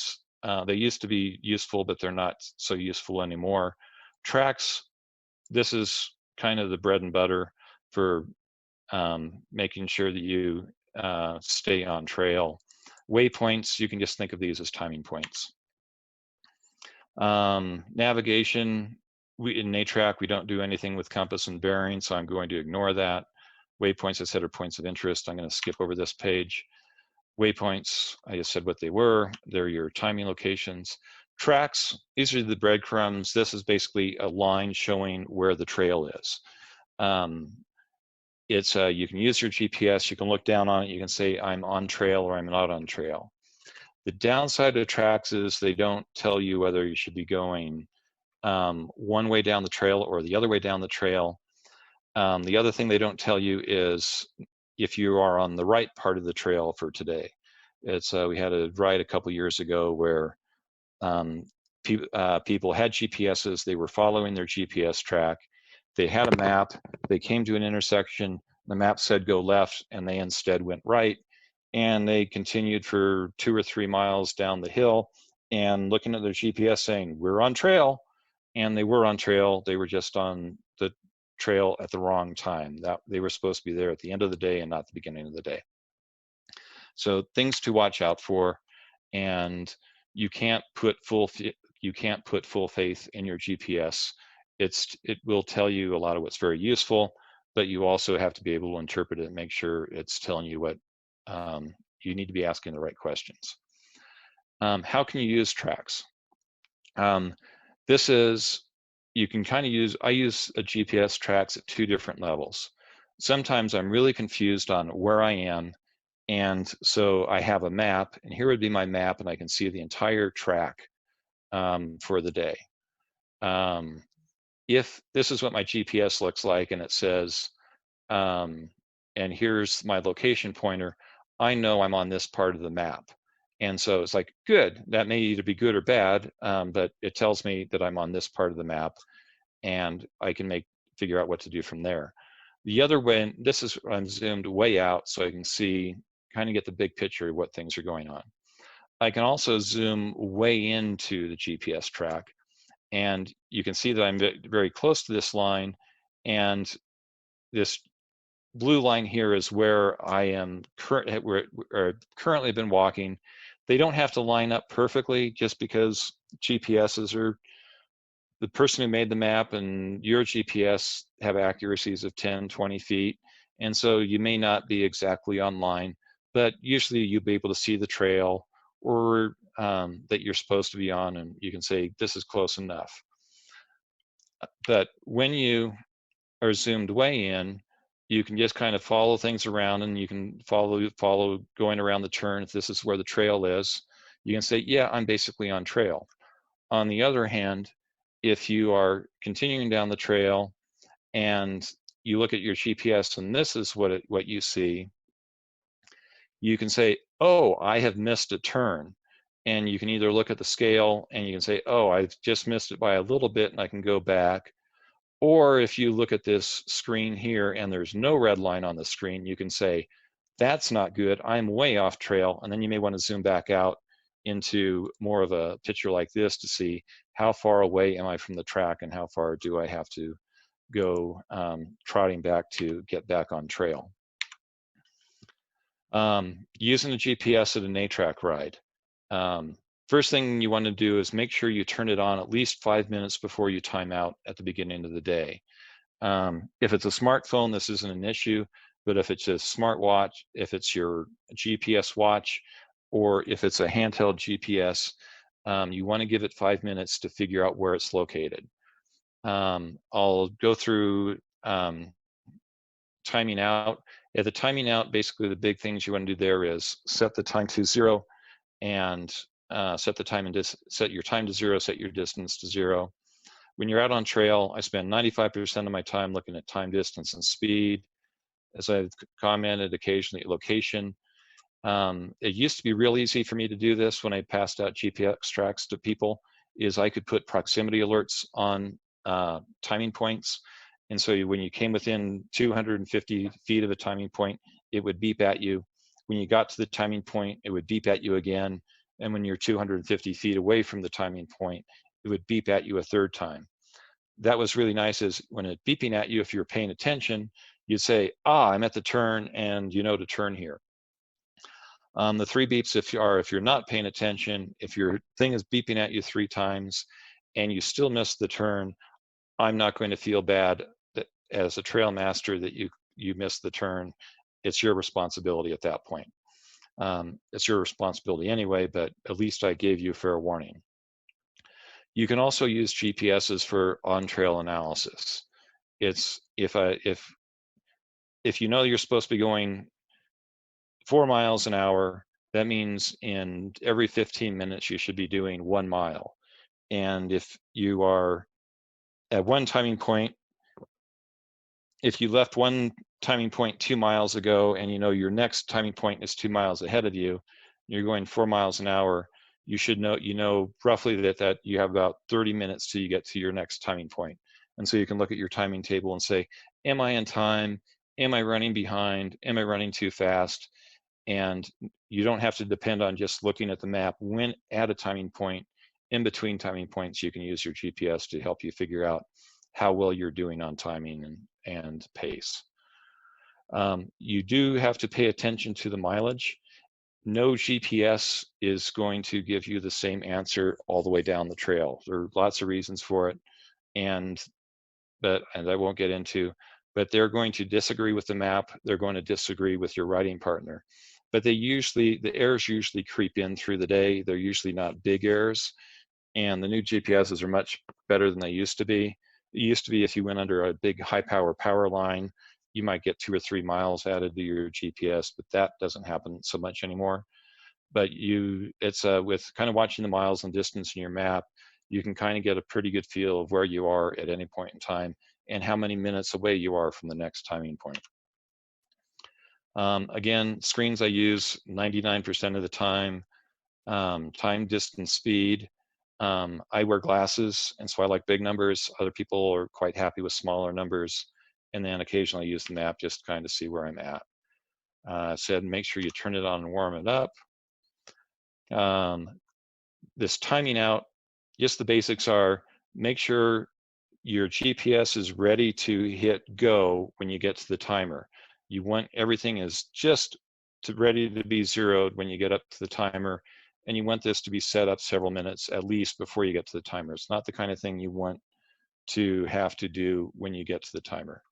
they used to be useful, but they're not so useful anymore. Tracks, this is kind of the bread and butter for making sure that you stay on trail. Waypoints, you can just think of these as timing points. Navigation, in NATRC, we don't do anything with compass and bearing, so I'm going to ignore that. Waypoints, I said, are points of interest. I'm going to skip over this page. Waypoints, I just said what they were. They're your timing locations. Tracks, these are the breadcrumbs. This is basically a line showing where the trail is. You can use your GPS, you can look down on it, you can say I'm on trail or I'm not on trail. The downside of tracks is they don't tell you whether you should be going one way down the trail or the other way down the trail. The other thing they don't tell you is if you are on the right part of the trail for today. We had a ride a couple years ago where people had GPSs, they were following their GPS track, they had a map, they came to an intersection, the map said go left, and they instead went right, and they continued for 2 or 3 miles down the hill and looking at their GPS saying, we're on trail, and they were on trail, they were just on the trail at the wrong time. That they were supposed to be there at the end of the day and not the beginning of the day. So things to watch out for, and you can't put full faith in your GPS. It will tell you a lot of what's very useful, but you also have to be able to interpret it and make sure it's telling you what you need to be asking the right questions. How can you use tracks? You can kind of use, I use a GPS tracks at 2 different levels. sometimes I'm really confused on where I am, and so I have a map, and here would be my map, and I can see the entire track for the day. If this is what my GPS looks like, and it says, and here's my location pointer, I know I'm on this part of the map. And so it's like, good, that may either be good or bad, but it tells me that I'm on this part of the map, and I can figure out what to do from there. The other way, this is, I'm zoomed way out so I can see, kind of get the big picture of what things are going on. I can also zoom way into the GPS track, and you can see that I'm very close to this line, and this blue line here is where I am currently been walking. They don't have to line up perfectly, just because GPSs are, the person who made the map and your GPS have accuracies of 10, 20 feet. And so you may not be exactly on line, but usually you'll be able to see the trail or that you're supposed to be on, and you can say, this is close enough. But when you are zoomed way in, you can just kind of follow things around, and you can follow going around the turn. If this is where the trail is, you can say, yeah, I'm basically on trail. On the other hand, if you are continuing down the trail and you look at your GPS and this is what you see, you can say, oh, I have missed a turn. And you can either look at the scale and you can say, oh, I've just missed it by a little bit and I can go back. Or if you look at this screen here and there's no red line on the screen, you can say, that's not good, I'm way off trail. And then you may want to zoom back out into more of a picture like this to see how far away am I from the track and how far do I have to go trotting back to get back on trail. Using the GPS at a NATRC ride. First thing you want to do is make sure you turn it on at least 5 minutes before you time out at the beginning of the day. If it's a smartphone, this isn't an issue, but if it's a smartwatch, if it's your GPS watch, or if it's a handheld GPS, you want to give it 5 minutes to figure out where it's located. I'll go through timing out. At the timing out, basically the big things you want to do there is set the time to 0 and set your time to 0, set your distance to 0. When you're out on trail, I spend 95% of my time looking at time, distance, and speed. As I've commented, occasionally location. It used to be real easy for me to do this when I passed out GPS tracks to people, is I could put proximity alerts on timing points. And so when you came within 250 feet of a timing point, it would beep at you. When you got to the timing point, it would beep at you again. And when you're 250 feet away from the timing point, it would beep at you a third time. That was really nice, is when it's beeping at you, if you're paying attention, you'd say, I'm at the turn and you know to turn here. The 3 beeps if you're not paying attention, if your thing is beeping at you 3 times and you still miss the turn, I'm not going to feel bad that as a trail master that you missed the turn. It's your responsibility at that point. It's your responsibility anyway, but at least I gave you fair warning. You can also use GPSs for on-trail analysis. It's if you know you're supposed to be going 4 miles an hour, that means in every 15 minutes you should be doing 1 mile. And if you are at one timing point, if you left one timing point 2 miles ago and you know your next timing point is 2 miles ahead of you, you're going 4 miles an hour, you should know, roughly that you have about 30 minutes till you get to your next timing point. And so you can look at your timing table and say, am I in time? Am I running behind? Am I running too fast? And you don't have to depend on just looking at the map. When at a timing point, in between timing points, you can use your GPS to help you figure out how well you're doing on timing and pace. You do have to pay attention to the mileage. No GPS is going to give you the same answer all the way down the trail. There are lots of reasons for it, and I won't get into, but they're going to disagree with the map. They're going to disagree with your riding partner. But the errors usually creep in through the day. They're usually not big errors. And the new GPSs are much better than they used to be. It used to be if you went under a big high power line, you might get 2 or 3 miles added to your GPS, but that doesn't happen so much anymore. But it's with kind of watching the miles and distance in your map, you can kind of get a pretty good feel of where you are at any point in time and how many minutes away you are from the next timing point. Again, screens I use 99% of the time, time, distance, speed. I wear glasses, and so I like big numbers. Other people are quite happy with smaller numbers, and then occasionally use the map just to kind of see where I'm at. Said make sure you turn it on and warm it up. This timing out, just the basics are, make sure your GPS is ready to hit go when you get to the timer. You want everything is just ready to be zeroed when you get up to the timer, and you want this to be set up several minutes at least before you get to the timer. It's not the kind of thing you want to have to do when you get to the timer.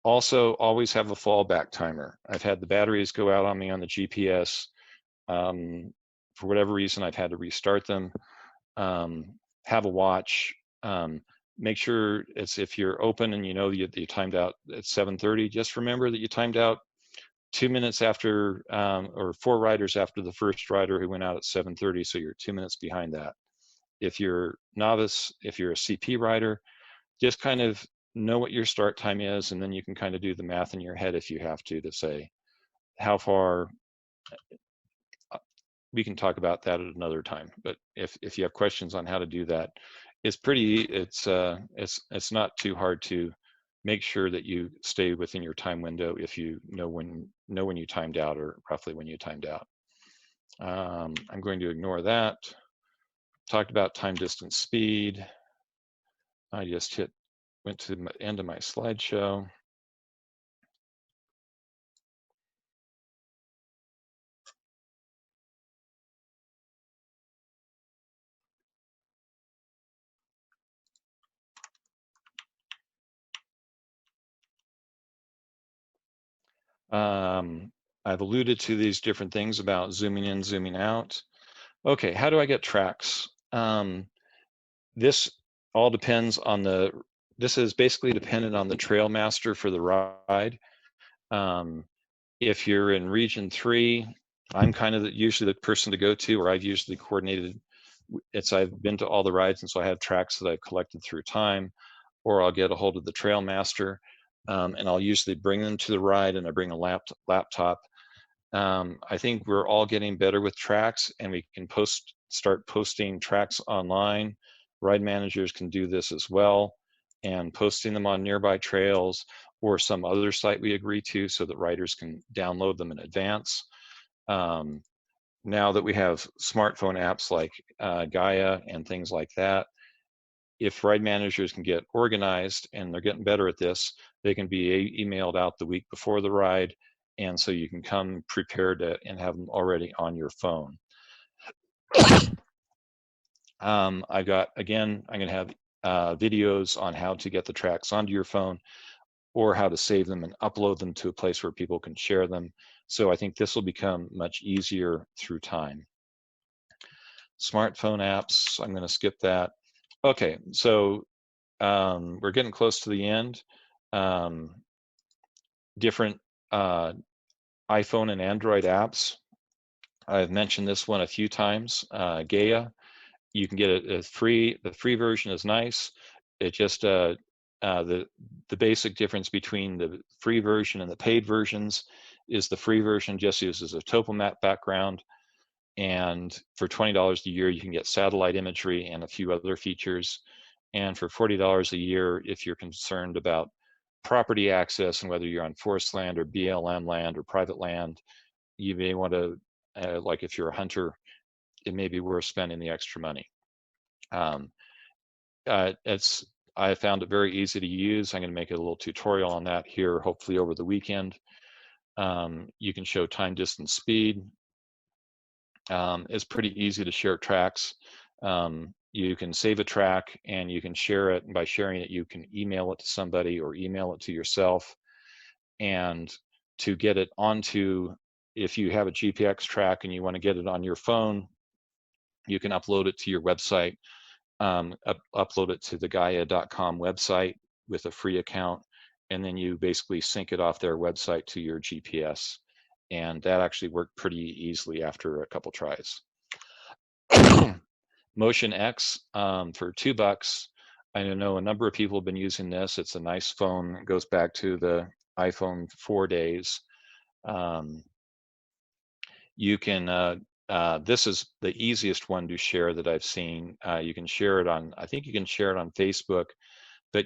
Also, always have a fallback timer. I've had the batteries go out on me on the GPS. For whatever reason, I've had to restart them. Have a watch. Make sure it's, if you're open and you know you timed out at 7:30, just remember that you timed out 2 minutes after, or 4 riders after the first rider who went out at 7:30, so you're 2 minutes behind that. If you're novice, if you're a CP rider, just kind of know what your start time is, and then you can kind of do the math in your head if you have to say how far. We can talk about that at another time, but if you have questions on how to do that, it's pretty, it's not too hard to make sure that you stay within your time window if you know when you timed out, or roughly when you timed out. I'm going to ignore that. Talked about time, distance, speed. I just went to the end of my slideshow. I've alluded to these different things about zooming in, zooming out. Okay, how do I get tracks? This all depends on this is basically dependent on the trail master for the ride. If you're in region 3, I'm kind of usually the person to go to, or I've usually coordinated. I've been to all the rides, and so I have tracks that I've collected through time, or I'll get a hold of the trail master, and I'll usually bring them to the ride, and I bring a laptop. I think we're all getting better with tracks, and we can start posting tracks online. Ride managers can do this as well, and posting them on nearby trails or some other site we agree to, so that riders can download them in advance. Now that we have smartphone apps like Gaia and things like that, if ride managers can get organized, and they're getting better at this, they can be emailed out the week before the ride, and so you can come prepared and have them already on your phone. I've got, again, I'm going to have videos on how to get the tracks onto your phone, or how to save them and upload them to a place where people can share them. So I think this will become much easier through time. Smartphone apps, I'm going to skip that. Okay, so we're getting close to the end. Different iPhone and Android apps. I've mentioned this one a few times. Gaia, you can get it free. The free version is nice. It just the basic difference between the free version and the paid versions is the free version just uses a topo map background, and for $20 a year you can get satellite imagery and a few other features, and for $40 a year, if you're concerned about property access and whether you're on forest land or BLM land or private land, you may want to, like if you're a hunter, it may be worth spending the extra money. I found it very easy to use. I'm going to make a little tutorial on that here, hopefully over the weekend. You can show time, distance, speed. It's pretty easy to share tracks. You can save a track and you can share it, and by sharing it you can email it to somebody or email it to yourself. And to get it onto, if you have a GPX track and you want to get it on your phone, you can upload it to your website. Upload it to the Gaia.com website with a free account, and then you basically sync it off their website to your GPS. And that actually worked pretty easily after a couple tries. Motion X for $2. I know a number of people have been using this. It's a nice phone. It goes back to the iPhone 4 days. You can, this is the easiest one to share that I've seen. You can share it on, I think you can share it on Facebook, but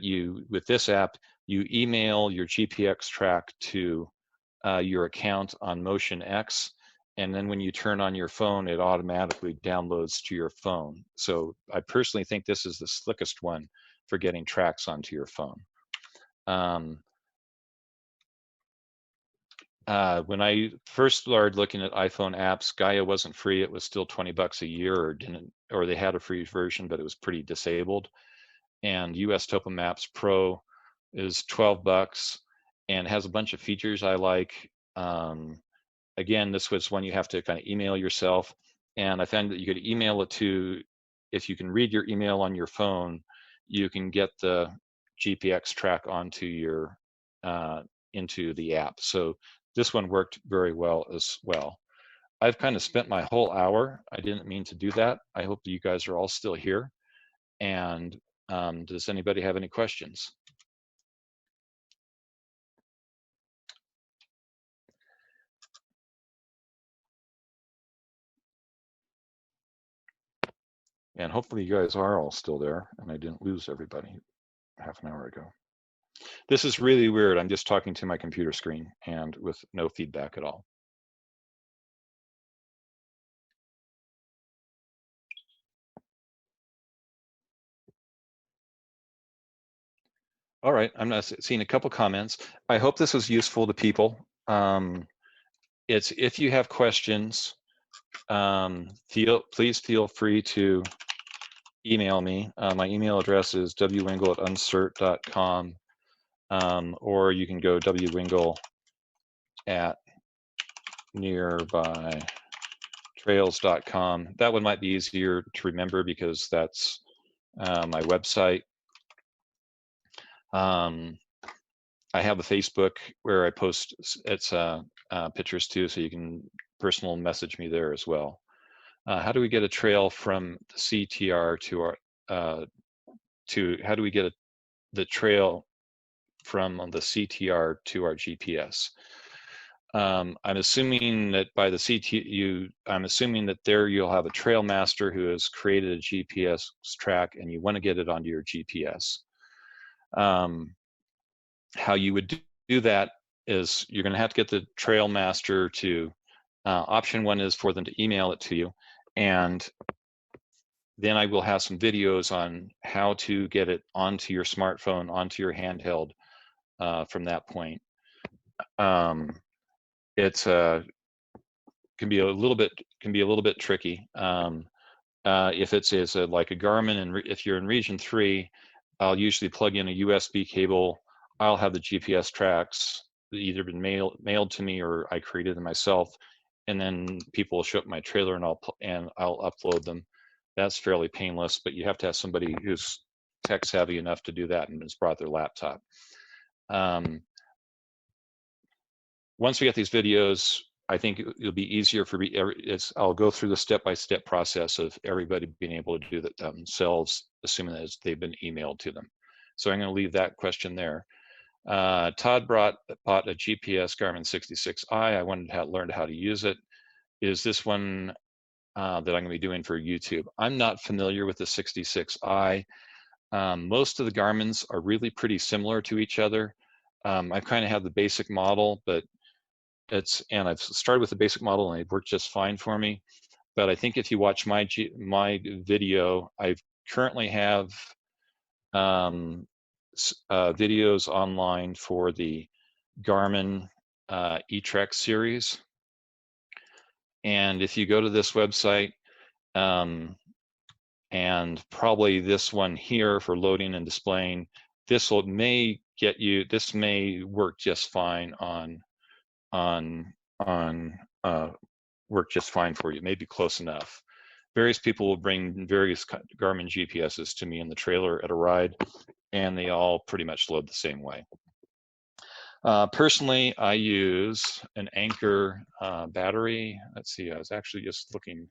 with this app, you email your GPX track to your account on Motion X, and then when you turn on your phone, it automatically downloads to your phone. So I personally think this is the slickest one for getting tracks onto your phone. When I first started looking at iPhone apps, Gaia wasn't free. It was still $20 a year, or they had a free version, but it was pretty disabled. And US Topo Maps Pro is $12 and has a bunch of features I like. Again, this was one you have to kind of email yourself. And I found that you could email it to, if you can read your email on your phone, you can get the GPX track onto your, into the app. So this one worked very well as well. I've kind of spent my whole hour. I didn't mean to do that. I hope that you guys are all still here. And does anybody have any questions? And hopefully you guys are all still there and I didn't lose everybody half an hour ago. This is really weird. I'm just talking to my computer screen and with no feedback at all. All right, I'm not seeing a couple comments. I hope this was useful to people. If you have questions, please feel free to email me. My email address is wwingle@uncert.com, or you can go wwingle@nearbytrails.com. That one might be easier to remember because that's my website. I have a Facebook where I post pictures too, so you can personal message me there as well. How do we get a trail from the CTR to our how do we get the trail from the CTR to our GPS? I'm assuming that by the I'm assuming that there you'll have a trail master who has created a GPS track and you want to get it onto your GPS. How you would do that is you're going to have to get the trail master to, option one is for them to email it to you, and then I will have some videos on how to get it onto your smartphone, onto your handheld from that point. It's can be a little bit tricky. If it's like a Garmin, and if you're in region 3, I'll usually plug in a USB cable. I'll have the GPS tracks either been mailed to me or I created them myself, and then people will show up my trailer and I'll upload them. That's fairly painless, but you have to have somebody who's tech savvy enough to do that and has brought their laptop. Once we get these videos, I think it'll be easier for me. I'll go through the step-by-step process of everybody being able to do that themselves, assuming that they've been emailed to them. So I'm going to leave that question there. Todd bought a GPS Garmin 66i. I wanted to learn how to use it. Is this one that I'm going to be doing for YouTube? I'm not familiar with the 66i. Most of the Garmins are really pretty similar to each other. I've kind of had the basic model, but I've started with the basic model and it worked just fine for me. But I think if you watch my video, I currently have videos online for the Garmin NATRC series. And if you go to this website, and probably this one here for loading and displaying, this may work just fine work just fine for you, maybe close enough. Various people will bring various Garmin GPSs to me in the trailer at a ride, and they all pretty much load the same way. Personally, I use an Anchor battery. Let's see, I was actually just looking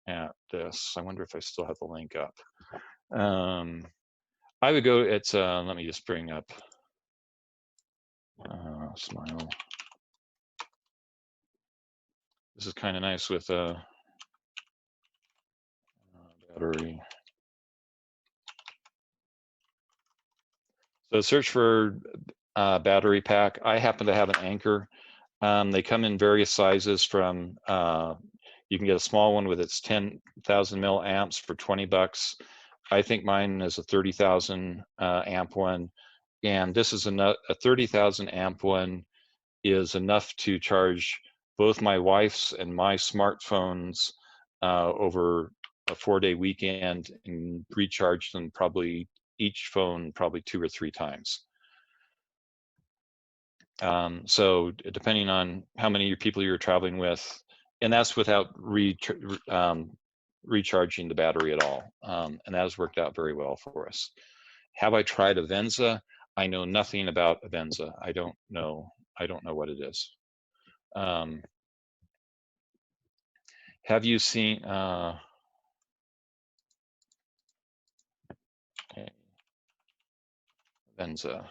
at this. I wonder if I still have the link up. I would go, it's, let me just bring up Smile. This is kind of nice with a battery. So search for battery pack. I happen to have an Anchor. They come in various sizes from, you can get a small one with its 10,000 milliamps for 20 bucks. I think mine is a 30,000 amp one. And this is a 30,000 amp one is enough to charge both my wife's and my smartphones over a 4-day weekend and recharge them probably each phone probably 2 or 3 times. So depending on how many people you're traveling with, and that's without recharging the battery at all. And that has worked out very well for us. Have I tried Avenza? I know nothing about Avenza. I don't know what it is. Have you seen Avenza?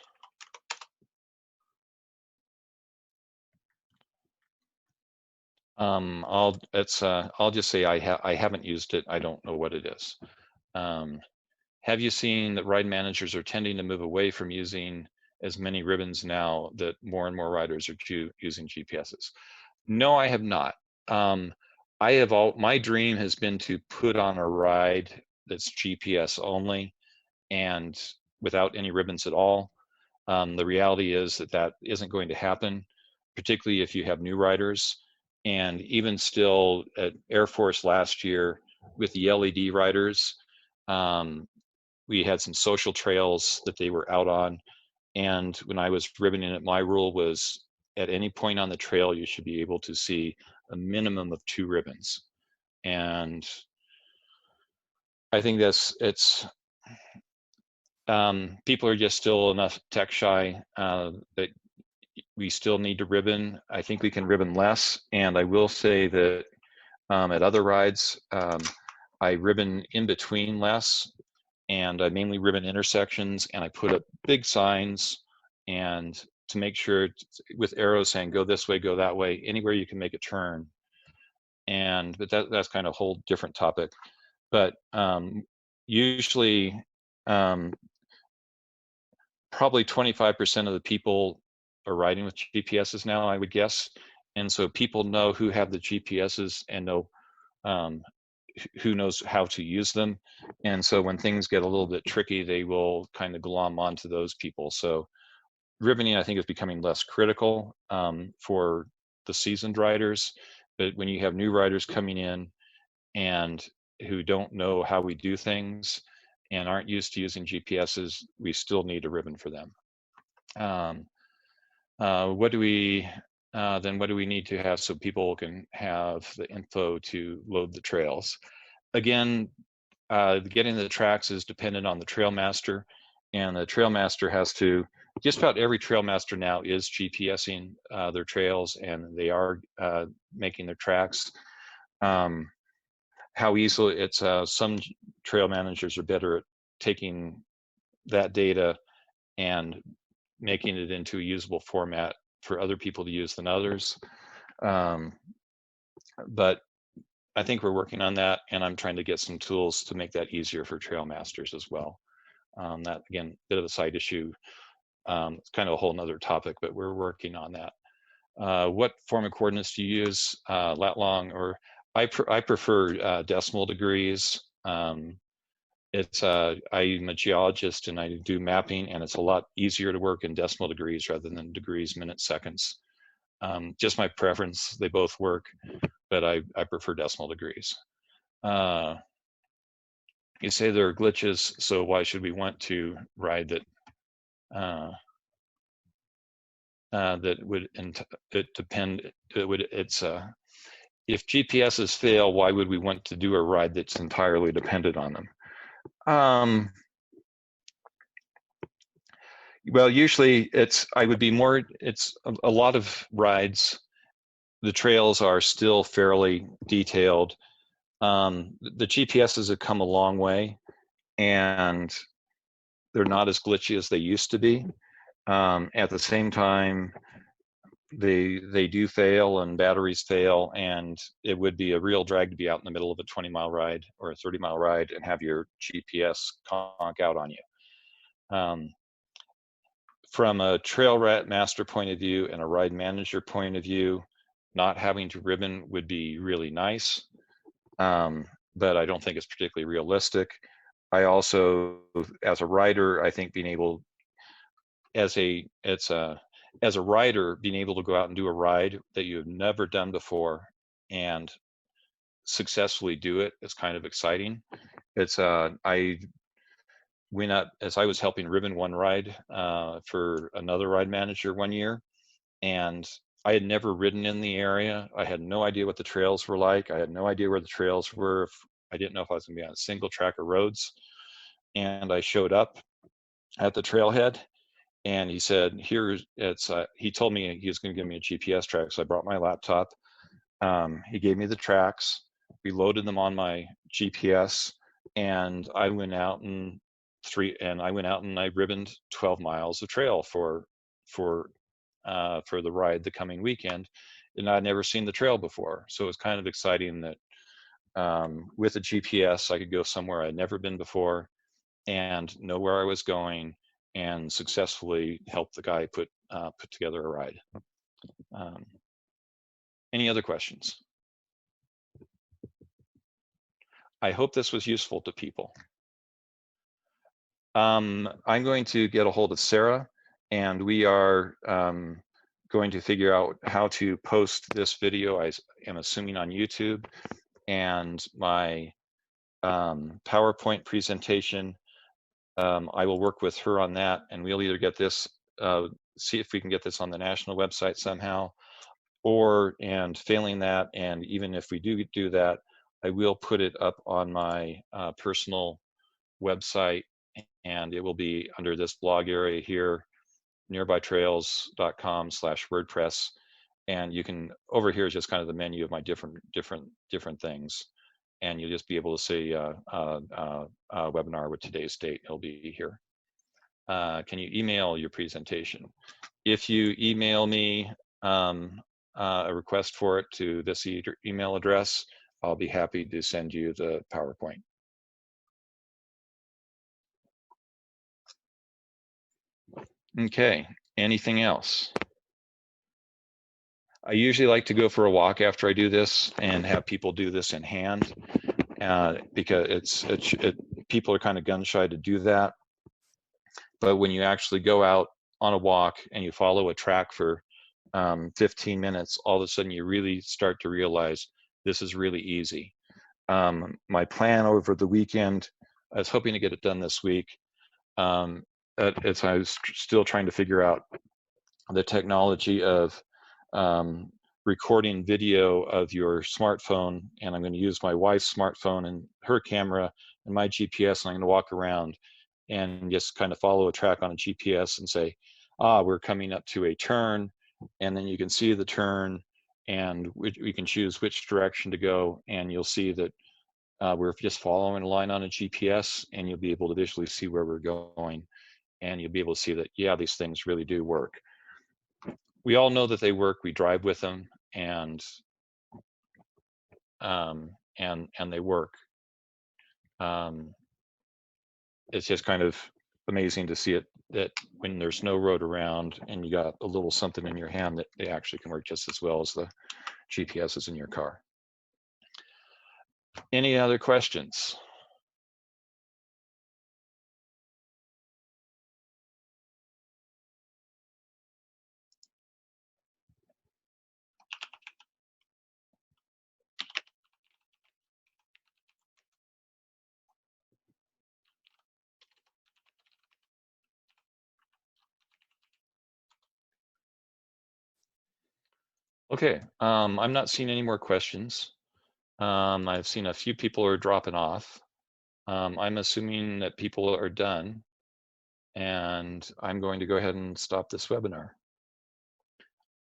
I'll just say I haven't used it. I don't know what it is. Have you seen that ride managers are tending to move away from using as many ribbons now that more and more riders are using GPSs? No, I have not. My dream has been to put on a ride that's GPS only and without any ribbons at all. The reality is that isn't going to happen, particularly if you have new riders. And even still at Air Force last year with the LED riders, we had some social trails that they were out on. And when I was ribboning it, my rule was at any point on the trail, you should be able to see a minimum of 2 ribbons. And I think people are just still enough tech shy that we still need to ribbon. I think we can ribbon less. And I will say that at other rides, I ribbon in between less, and I mainly ribbon intersections, and I put up big signs and to make sure with arrows saying go this way, go that way, anywhere you can make a turn. But that's kind of a whole different topic. But usually probably 25% of the people are riding with GPSs now, I would guess. And so people know who have the GPSs and know who knows how to use them. And so when things get a little bit tricky, they will kind of glom onto those people. So ribboning, I think, is becoming less critical for the seasoned riders. But when you have new riders coming in and who don't know how we do things and aren't used to using GPSs, we still need a ribbon for them. What do we need to have so people can have the info to load the trails? Again, getting the tracks is dependent on the trail master, and the trail master has to, just about every trail master now is GPSing their trails, and they are making their tracks. How easily it's some trail managers are better at taking that data and making it into a usable format for other people to use than others. But I think we're working on that, and I'm trying to get some tools to make that easier for trail masters as well. That, again, a bit of a side issue. It's kind of a whole nother topic, but we're working on that. What form of coordinates do you use, lat long, or I prefer decimal degrees. I'm a geologist and I do mapping, and it's a lot easier to work in decimal degrees rather than degrees, minutes, seconds. Just my preference. They both work, but I prefer decimal degrees. You say there are glitches, so why should we want to ride that? That would depend. If GPSs fail, why would we want to do a ride that's entirely dependent on them? Well, usually I would be more, it's a lot of rides. The trails are still fairly detailed. The GPSs have come a long way, and they're not as glitchy as they used to be. At the same time, they do fail and batteries fail, and it would be a real drag to be out in the middle of a 20-mile ride or a 30-mile ride and have your GPS conk out on you. From a trail rat master point of view and a ride manager point of view, not having to ribbon would be really nice, but I don't think it's particularly realistic. I also, as a rider, I think being able, as a rider, being able to go out and do a ride that you have never done before and successfully do it is kind of exciting. I went up, as I was helping ribbon one ride for another ride manager one year, and I had never ridden in the area. I had no idea what the trails were like. I had no idea where the trails were. I didn't know if I was going to be on a single track of roads. And I showed up at the trailhead, and he said, he told me he was going to give me a GPS track. So I brought my laptop. He gave me the tracks. We loaded them on my GPS, and I went out and I ribboned 12 miles of trail for the ride the coming weekend, and I'd never seen the trail before. So it was kind of exciting that with a GPS, I could go somewhere I'd never been before and know where I was going and successfully help the guy put together a ride. Any other questions? I hope this was useful to people. I'm going to get a hold of Sarah, and we are going to figure out how to post this video, I am assuming, on YouTube, and my PowerPoint presentation. I will work with her on that, and we'll either get this, see if we can get this on the national website somehow, and failing that, and even if we do that, I will put it up on my personal website, and it will be under this blog area here, nearbytrails.com/WordPress. And you can, over here is just kind of the menu of my different things. And you'll just be able to see webinar with today's date. It'll be here. Can you email your presentation? If you email me a request for it to this email address, I'll be happy to send you the PowerPoint. Okay, anything else? I usually like to go for a walk after I do this and have people do this in hand, because people are kind of gun shy to do that. But when you actually go out on a walk and you follow a track for 15 minutes, all of a sudden you really start to realize this is really easy. My plan over the weekend, I was hoping to get it done this week. As I was still trying to figure out the technology of recording video of your smartphone, and I'm going to use my wife's smartphone and her camera and my GPS, and I'm going to walk around and just kind of follow a track on a GPS and say, we're coming up to a turn, and then you can see the turn, and we can choose which direction to go, and you'll see that we're just following a line on a GPS, and you'll be able to visually see where we're going, and you'll be able to see that, yeah, these things really do work. We all know that they work. We drive with them, and they work. It's just kind of amazing to see it, that when there's no road around and you got a little something in your hand, that they actually can work just as well as the GPSs in your car. Any other questions? Okay, I'm not seeing any more questions. I've seen a few people are dropping off. I'm assuming that people are done. and I'm going to go ahead and stop this webinar.